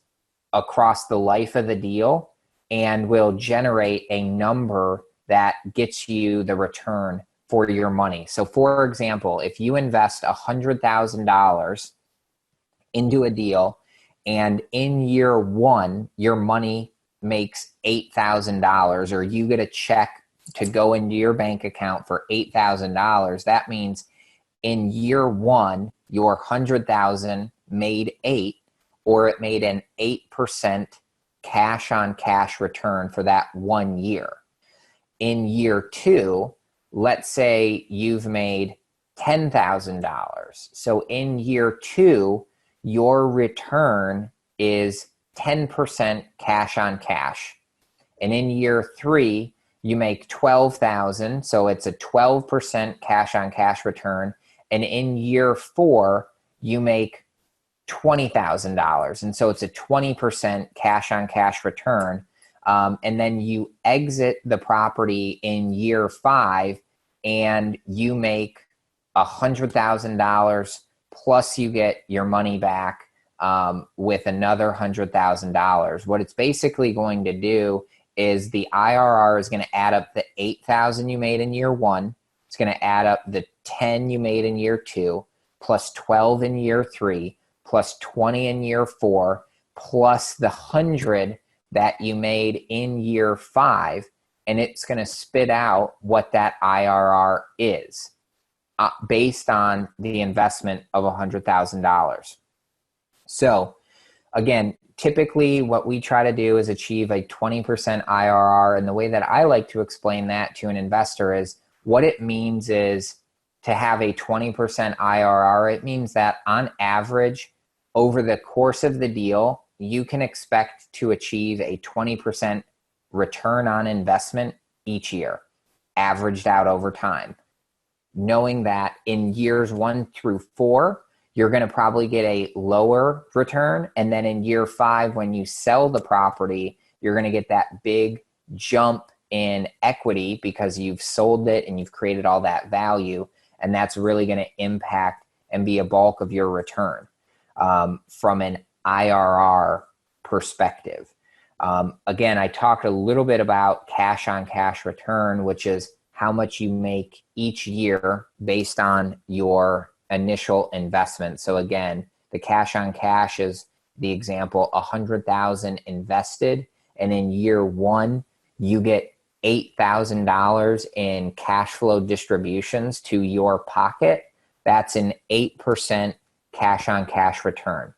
across the life of the deal and will generate a number that gets you the return for your money. So for example, if you invest $100,000 into a deal and in year one, your money makes $8,000, or you get a check to go into your bank account for $8,000, that means in year one, your $100,000 made 8, or it made an 8% cash on cash return for that 1 year. In year two, let's say you've made $10,000. So in year two, your return is 10% cash on cash. And in year three, you make $12,000. So it's a 12% cash on cash return. And in year four, you make $20,000. And so it's a 20% cash on cash return. And then you exit the property in year 5 and you make $100,000 plus you get your money back with another $100,000. What it's basically going to do is the IRR is going to add up the 8,000 you made in year 1. It's going to add up the 10 you made in year 2, plus 12 in year 3, plus 20 in year 4, plus the 100 that you made in year 5, and it's going to spit out what that IRR is based on the investment of $100,000. So again, typically what we try to do is achieve a 20% IRR, and the way that I like to explain that to an investor is what it means is to have a 20% IRR. It means that on average, over the course of the deal, you can expect to achieve a 20% return on investment each year, averaged out over time. Knowing that in years 1 through 4, you're going to probably get a lower return. And then in year 5, when you sell the property, you're going to get that big jump in equity because you've sold it and you've created all that value. And that's really going to impact and be a bulk of your return from an IRR perspective. Again, I talked a little bit about cash on cash return, which is how much you make each year based on your initial investment. So again, the cash on cash is the example, $100,000 invested, and in year 1, you get $8,000 in cash flow distributions to your pocket. That's an 8% cash on cash return.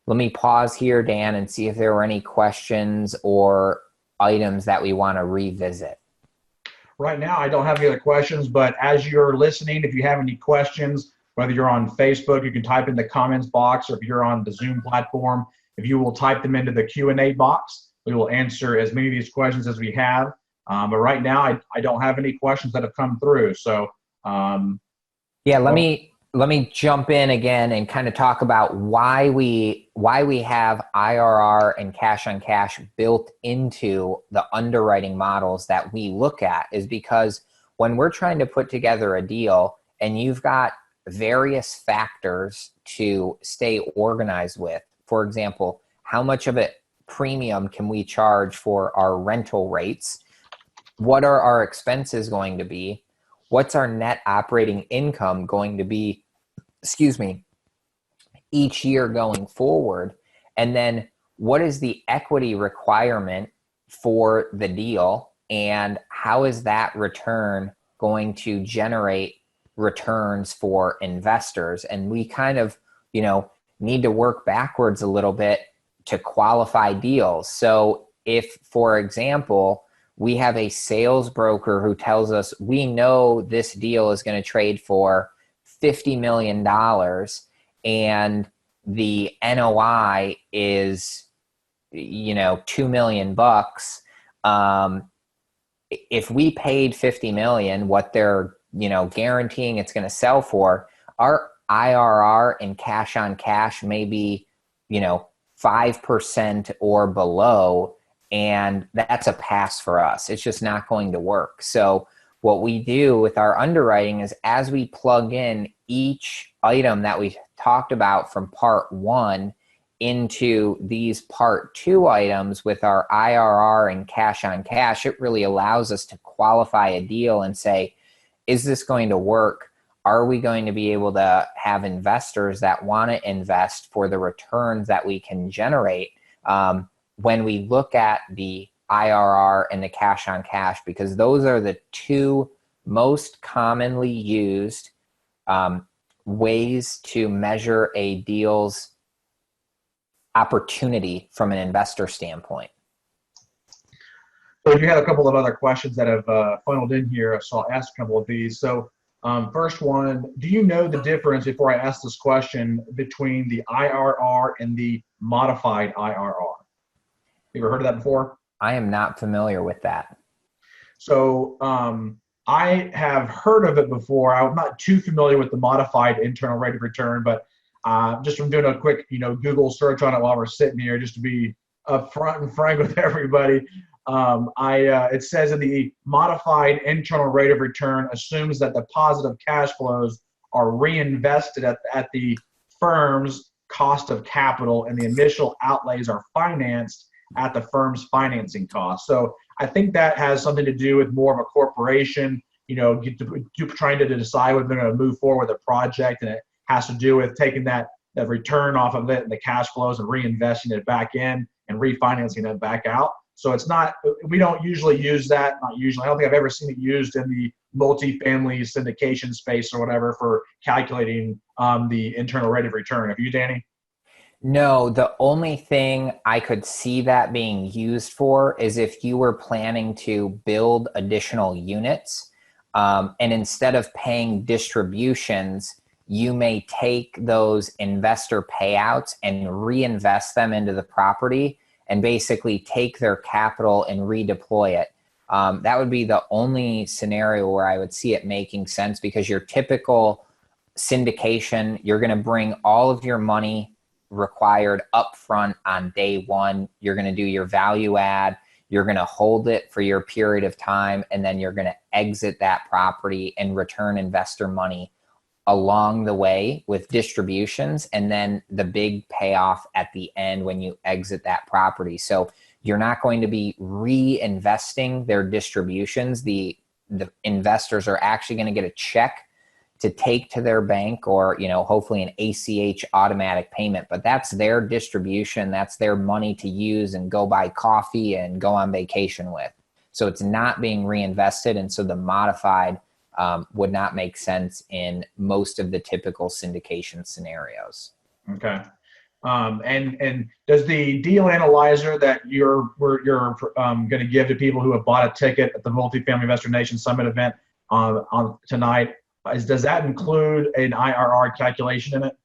Let me pause here, Dan, and see if there were any questions or items that we want to revisit. Right now, I don't have any other questions, but as you're listening, if you have any questions, whether you're on Facebook, you can type in the comments box, or if you're on the Zoom platform, if you will type them into the Q&A box, we will answer as many of these questions as we have. But right now, I don't have any questions that have come through. So, yeah, let me let me jump in again and kind of talk about why we have IRR and cash on cash built into the underwriting models that we look at, is because when we're trying to put together a deal and you've got various factors to stay organized with, for example, how much of a premium can we charge for our rental rates? What are our expenses going to be? What's our net operating income going to be, each year going forward? And then what is the equity requirement for the deal? And how is that return going to generate returns for investors? And we kind of, need to work backwards a little bit to qualify deals. So if, for example, we have a sales broker who tells us we know this deal is going to trade for $50 million and the NOI is, $2 million. If we paid $50 million, what they're, guaranteeing it's going to sell for, our IRR and cash on cash may be, 5% or below. And that's a pass for us. It's just not going to work. So what we do with our underwriting is, as we plug in each item that we talked about from part one into these part two items with our IRR and cash on cash, it really allows us to qualify a deal and say, is this going to work? Are we going to be able to have investors that want to invest for the returns that we can generate? When we look at the IRR and the cash on cash, because those are the two most commonly used ways to measure a deal's opportunity from an investor standpoint. So you had a couple of other questions that have funneled in here, so I'll ask a couple of these. So first one, do you know the difference, before I ask this question, between the IRR and the modified IRR? You ever heard of that before? I am not familiar with that. So I have heard of it before. I'm not too familiar with the modified internal rate of return, but just from doing a quick, Google search on it while we're sitting here, just to be upfront and frank with everybody, it says that the modified internal rate of return assumes that the positive cash flows are reinvested at the firm's cost of capital, and the initial outlays are financed at the firm's financing cost. So I think that has something to do with more of a corporation, trying to decide whether they're going to move forward with a project, and it has to do with taking that return off of it and the cash flows and reinvesting it back in and refinancing it back out. So it's not, we don't usually use that, not usually. I don't think I've ever seen it used in the multifamily syndication space or whatever for calculating the internal rate of return. Have you, Danny? No, the only thing I could see that being used for is if you were planning to build additional units, and instead of paying distributions, you may take those investor payouts and reinvest them into the property and basically take their capital and redeploy it. That would be the only scenario where I would see it making sense, because your typical syndication, you're going to bring all of your money required upfront on day one. You're going to do your value add. You're going to hold it for your period of time, and then you're going to exit that property and return investor money along the way with distributions, and then the big payoff at the end when you exit that property. So you're not going to be reinvesting their distributions. The investors are actually going to get a check to take to their bank, or hopefully an ACH automatic payment, but that's their distribution. That's their money to use and go buy coffee and go on vacation with. So it's not being reinvested, and so the modified would not make sense in most of the typical syndication scenarios. Okay. And does the deal analyzer that you're going to give to people who have bought a ticket at the Multifamily Investor Nation Summit event on tonight, does that include an IRR calculation in it?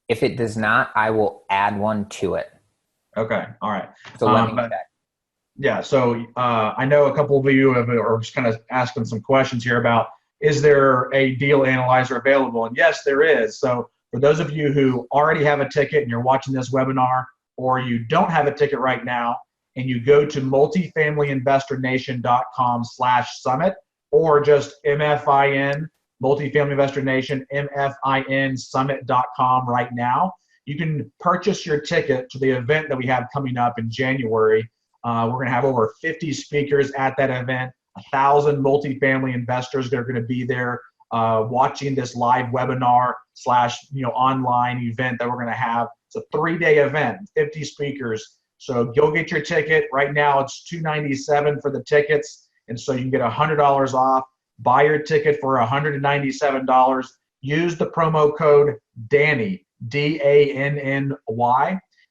If it does not, I will add one to it. Okay. All right. So let me check. Yeah. So I know a couple of you are just kind of asking some questions here about is there a deal analyzer available? And yes, there is. So for those of you who already have a ticket and you're watching this webinar, or you don't have a ticket right now, and you go to multifamilyinvestornation.com/summit, or just MFIN, Multifamily Investor Nation, MFIN summit.com right now. You can purchase your ticket to the event that we have coming up in January. We're going to have over 50 speakers at that event, 1,000 multifamily investors that are going to be there watching this live webinar / online event that we're going to have. It's a 3-day event, 50 speakers. So go get your ticket. Right now it's $297 for the tickets, and so you can get $100 off. Buy your ticket for $197. Use the promo code DANNY, DANNY, and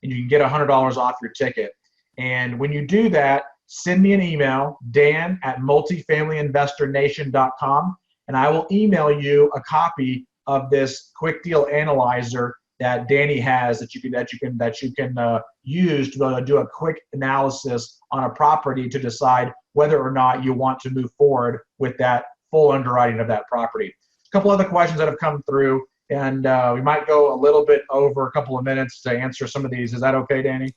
you can get $100 off your ticket. And when you do that, send me an email, dan@multifamilyinvestornation.com, and I will email you a copy of this quick deal analyzer that Danny has that you can use to be able to do a quick analysis on a property to decide whether or not you want to move forward with that full underwriting of that property. A couple other questions that have come through, and we might go a little bit over a couple of minutes to answer some of these. Is that okay, Danny?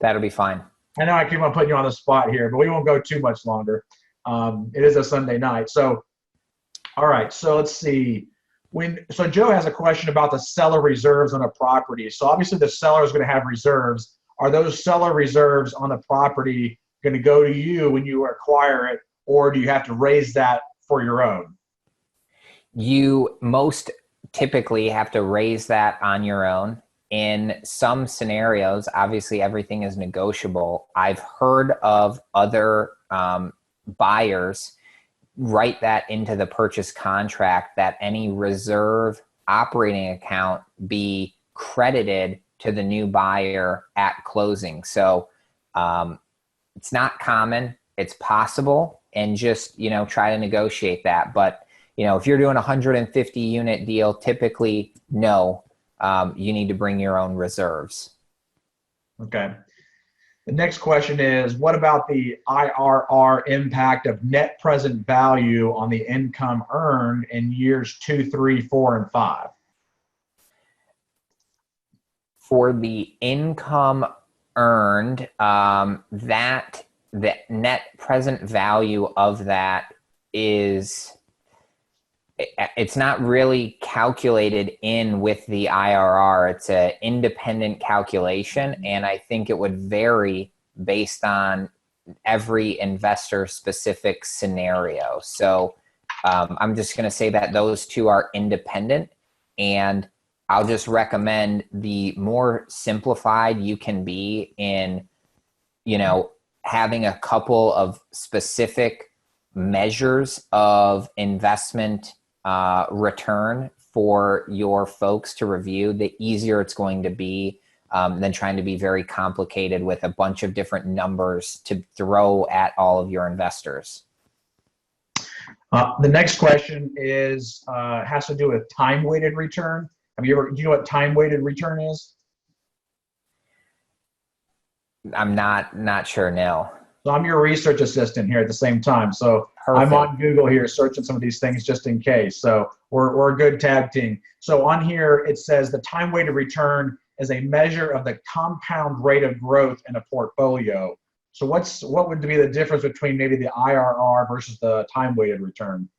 That'll be fine. I know I keep on putting you on the spot here, but we won't go too much longer. It is a Sunday night. So, all right, so let's see. So Joe has a question about the seller reserves on a property. So obviously the seller is going to have reserves. Are those seller reserves on the property going to go to you when you acquire it, or do you have to raise that for your own? You most typically have to raise that on your own. In some scenarios, obviously everything is negotiable. I've heard of other buyers write that into the purchase contract that any reserve operating account be credited to the new buyer at closing. So it's not common, it's possible, and just try to negotiate that. But if you're doing a 150 unit deal, typically no, you need to bring your own reserves. Okay. The next question is, what about the IRR impact of net present value on the income earned in years 2, 3, 4, and 5? For the income earned, the net present value of that it's not really calculated in with the IRR. It's an independent calculation, and I think it would vary based on every investor specific scenario. So I'm just going to say that those two are independent, and I'll just recommend the more simplified you can be in, having a couple of specific measures of investment return for your folks to review, the easier it's going to be than trying to be very complicated with a bunch of different numbers to throw at all of your investors. The next question has to do with time-weighted return. Do you know what time-weighted return is? I'm not sure, no. So I'm your research assistant here at the same time. So Perfect. I'm on Google here searching some of these things just in case. So we're a good tag team. So on here, it says the time-weighted return is a measure of the compound rate of growth in a portfolio. So what would be the difference between maybe the IRR versus the time-weighted return?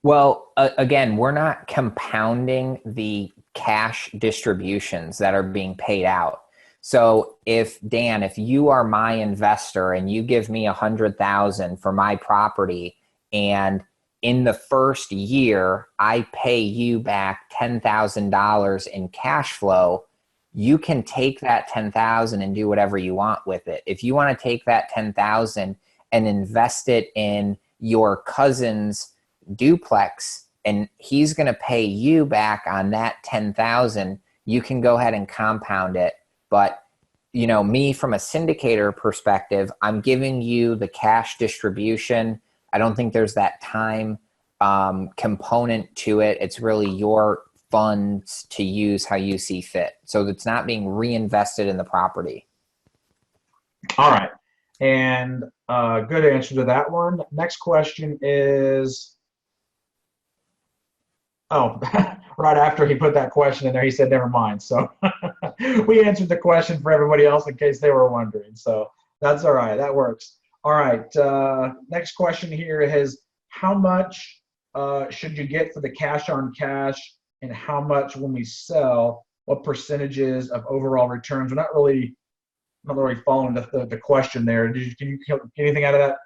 Well, again, we're not compounding the cash distributions that are being paid out. So if you are my investor and you give me $100,000 for my property, and in the first year I pay you back $10,000 in cash flow, you can take that $10,000 and do whatever you want with it. If you want to take that $10,000 and invest it in your cousin's duplex, and he's going to pay you back on that $10,000, you can go ahead and compound it. But, me from a syndicator perspective, I'm giving you the cash distribution. I don't think there's that time component to it. It's really your funds to use how you see fit. So it's not being reinvested in the property. All right. And good answer to that one. Next question is, Oh, right after he put that question in there, he said, never mind. So we answered the question for everybody else in case they were wondering. So that's all right. That works. All right. Next question here is how much should you get for the cash on cash and how much when we sell? What percentages of overall returns? Not really following the question there. Can you get anything out of that?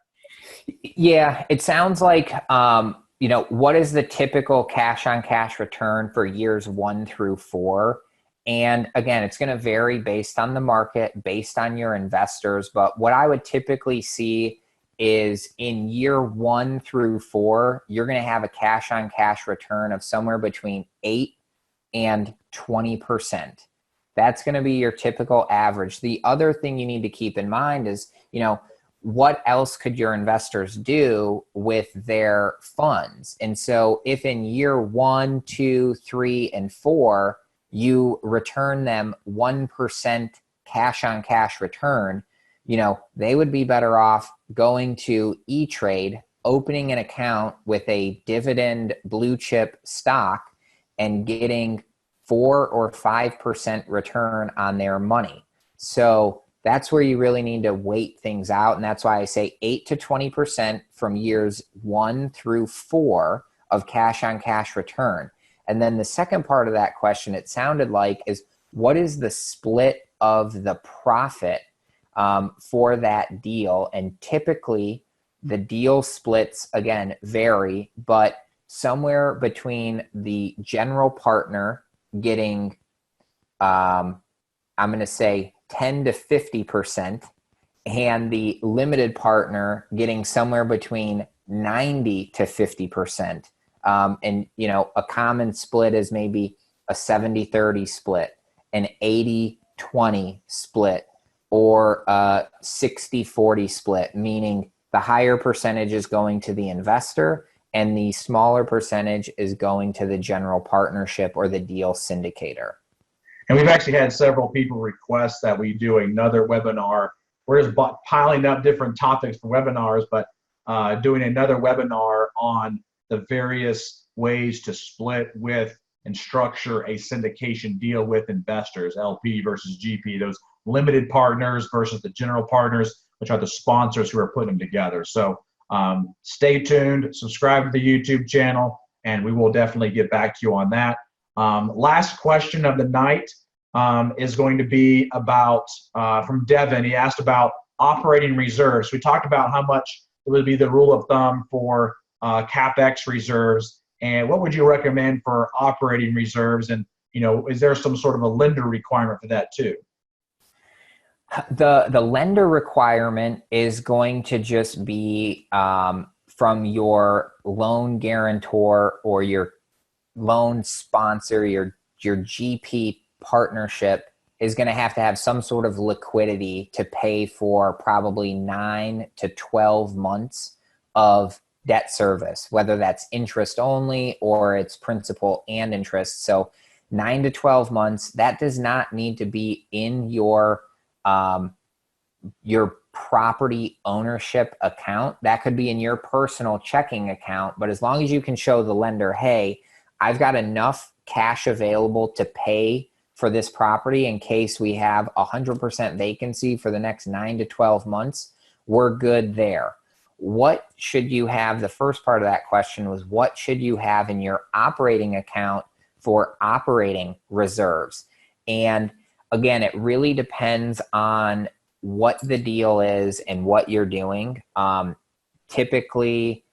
Yeah, it sounds like, what is the typical cash on cash return for years 1 through 4? And again, it's going to vary based on the market, based on your investors. But what I would typically see is in year 1 through 4, you're going to have a cash on cash return of somewhere between 8 and 20%. That's going to be your typical average. The other thing you need to keep in mind is, what else could your investors do with their funds? And so if in year 1, 2, 3, and 4, you return them 1% cash on cash return, they would be better off going to E-Trade, opening an account with a dividend blue chip stock and getting 4 or 5% return on their money. So that's where you really need to wait things out. And that's why I say 8 to 20% from years 1 through 4 of cash on cash return. And then the second part of that question, it sounded like, is what is the split of the profit for that deal? And typically the deal splits, again, vary, but somewhere between the general partner getting, I'm going to say 10 to 50%, and the limited partner getting somewhere between 90 to 50%. And, a common split is maybe a 70-30 split, an 80-20 split, or a 60-40 split, meaning the higher percentage is going to the investor and the smaller percentage is going to the general partnership or the deal syndicator. And we've actually had several people request that we do another webinar. We're just piling up different topics for webinars, but doing another webinar on the various ways to split with and structure a syndication deal with investors, LP versus GP, those limited partners versus the general partners, which are the sponsors who are putting them together. So stay tuned, subscribe to the YouTube channel, and we will definitely get back to you on that. Last question of the night is going to be about, from Devin. He asked about operating reserves. We talked about how much it would be the rule of thumb for CapEx reserves, and what would you recommend for operating reserves? And, is there some sort of a lender requirement for that too? The lender requirement is going to just be from your loan guarantor or your loan sponsor, your GP partnership is going to have some sort of liquidity to pay for probably 9 to 12 months of debt service, whether that's interest only or it's principal and interest. So 9 to 12 months, that does not need to be in your property ownership account. That could be in your personal checking account, but as long as you can show the lender, hey, I've got enough cash available to pay for this property in case we have 100% vacancy for the next 9 to 12 months, we're good there. What should you have? The first part of that question was, what should you have in your operating account for operating reserves? And again, it really depends on what the deal is and what you're doing. Typically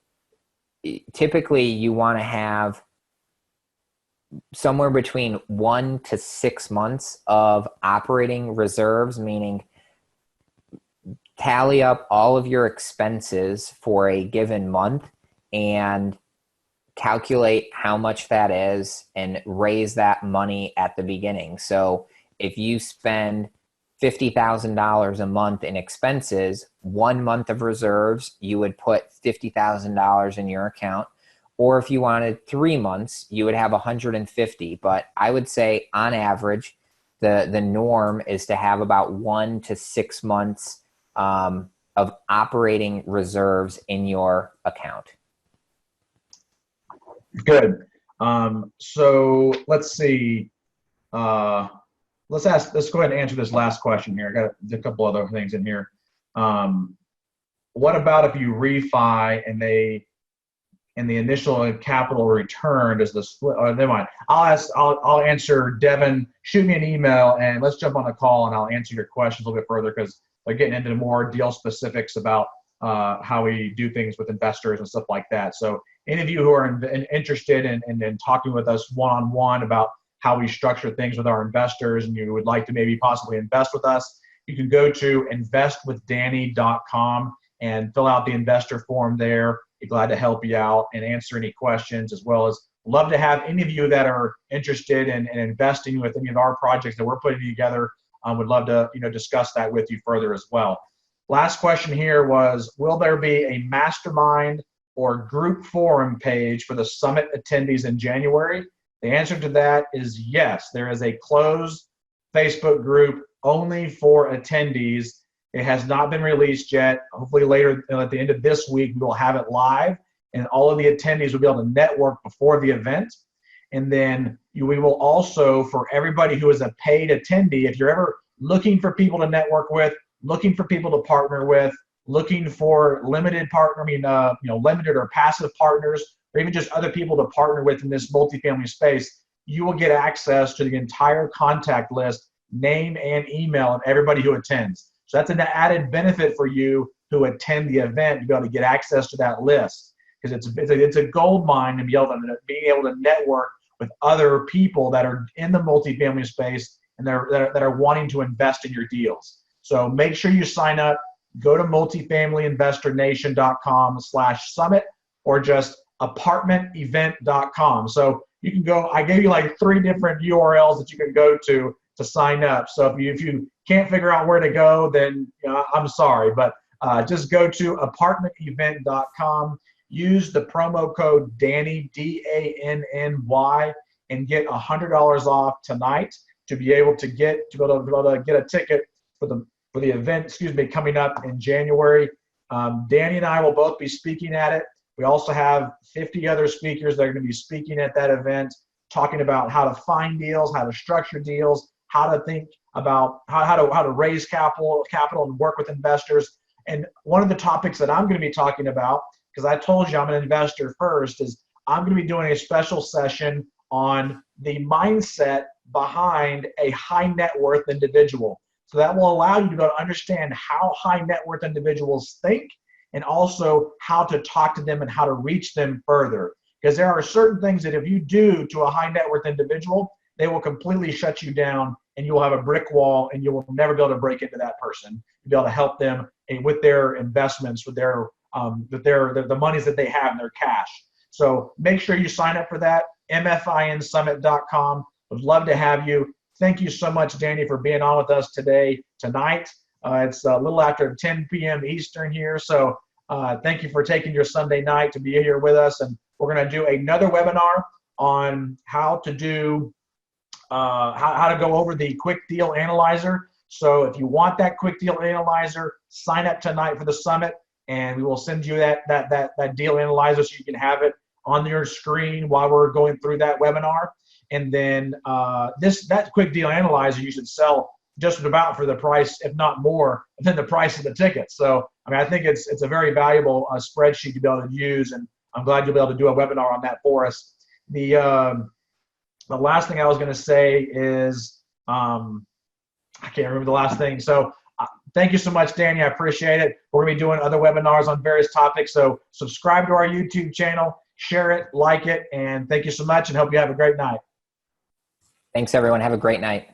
you want to have somewhere between 1 to 6 months of operating reserves, meaning tally up all of your expenses for a given month and calculate how much that is and raise that money at the beginning. So if you spend $50,000 a month in expenses, 1 month of reserves, you would put $50,000 in your account. Or if you wanted 3 months, you would have 150. But I would say on average, the norm is to have about 1 to 6 months of operating reserves in your account. Good. So let's see. Let's go ahead and answer this last question here. I got a couple other things in here. What about if you refi and the initial capital return is the split? Oh, never mind. I'll answer Devin. Shoot me an email and let's jump on a call and I'll answer your questions a little bit further because they're getting into more deal specifics about how we do things with investors and stuff like that. So any of you who are interested in talking with us one-on-one about how we structure things with our investors and you would like to maybe possibly invest with us, you can go to investwithdanny.com and fill out the investor form there. Be glad to help you out and answer any questions, as well as love to have any of you that are interested in investing with any of our projects that we're putting together. Would love to discuss that with you further as well. Last question here was, will there be a mastermind or group forum page for the summit attendees in January? The answer to that is yes. There is a closed Facebook group only for attendees. It has not been released yet. Hopefully later at the end of this week, we will have it live and all of the attendees will be able to network before the event. And then we will also, for everybody who is a paid attendee, if you're ever looking for people to network with, looking for people to partner with, looking for limited or passive partners, or even just other people to partner with in this multifamily space, you will get access to the entire contact list, name and email of everybody who attends. So that's an added benefit for you who attend the event to be able to get access to that list, because it's a gold mine to be able to network with other people that are in the multifamily space and that are wanting to invest in your deals. So make sure you sign up. Go to multifamilyinvestornation.com/summit or just apartmentevent.com. So you can go, I gave you like 3 different URLs that you can go to sign up. So if you can't figure out where to go, then I'm sorry, but just go to apartmentevent.com, use the promo code Danny, DANNY, and get $100 off tonight to be able to get a ticket for the event, coming up in January. Danny and I will both be speaking at it. We also have 50 other speakers that are going to be speaking at that event, talking about how to find deals, how to structure deals, how to think about how to raise capital and work with investors. And one of the topics that I'm going to be talking about, because I told you I'm an investor first, is I'm going to be doing a special session on the mindset behind a high net worth individual. So that will allow you to be able to understand how high net worth individuals think and also how to talk to them and how to reach them further. Because there are certain things that if you do to a high net worth individual, they will completely shut you down and you will have a brick wall and you will never be able to break into that person. You'll be able to help them with their investments, with the monies that they have in their cash. So make sure you sign up for that, mfinsummit.com. Would love to have you. Thank you so much, Danny, for being on with us tonight. It's a little after 10 p.m. Eastern here, so thank you for taking your Sunday night to be here with us. And we're going to do another webinar on how to do how to go over the quick deal analyzer. So if you want that quick deal analyzer, sign up tonight for the summit, and we will send you that deal analyzer so you can have it on your screen while we're going through that webinar. And then that quick deal analyzer you should sell just about for the price, if not more, than the price of the ticket. So I think it's a very valuable spreadsheet to be able to use, and I'm glad you'll be able to do a webinar on that for us. The last thing I was going to say is I can't remember the last thing. So thank you so much, Danny. I appreciate it. We're going to be doing other webinars on various topics. So subscribe to our YouTube channel, share it, like it, and thank you so much, and hope you have a great night. Thanks, everyone. Have a great night.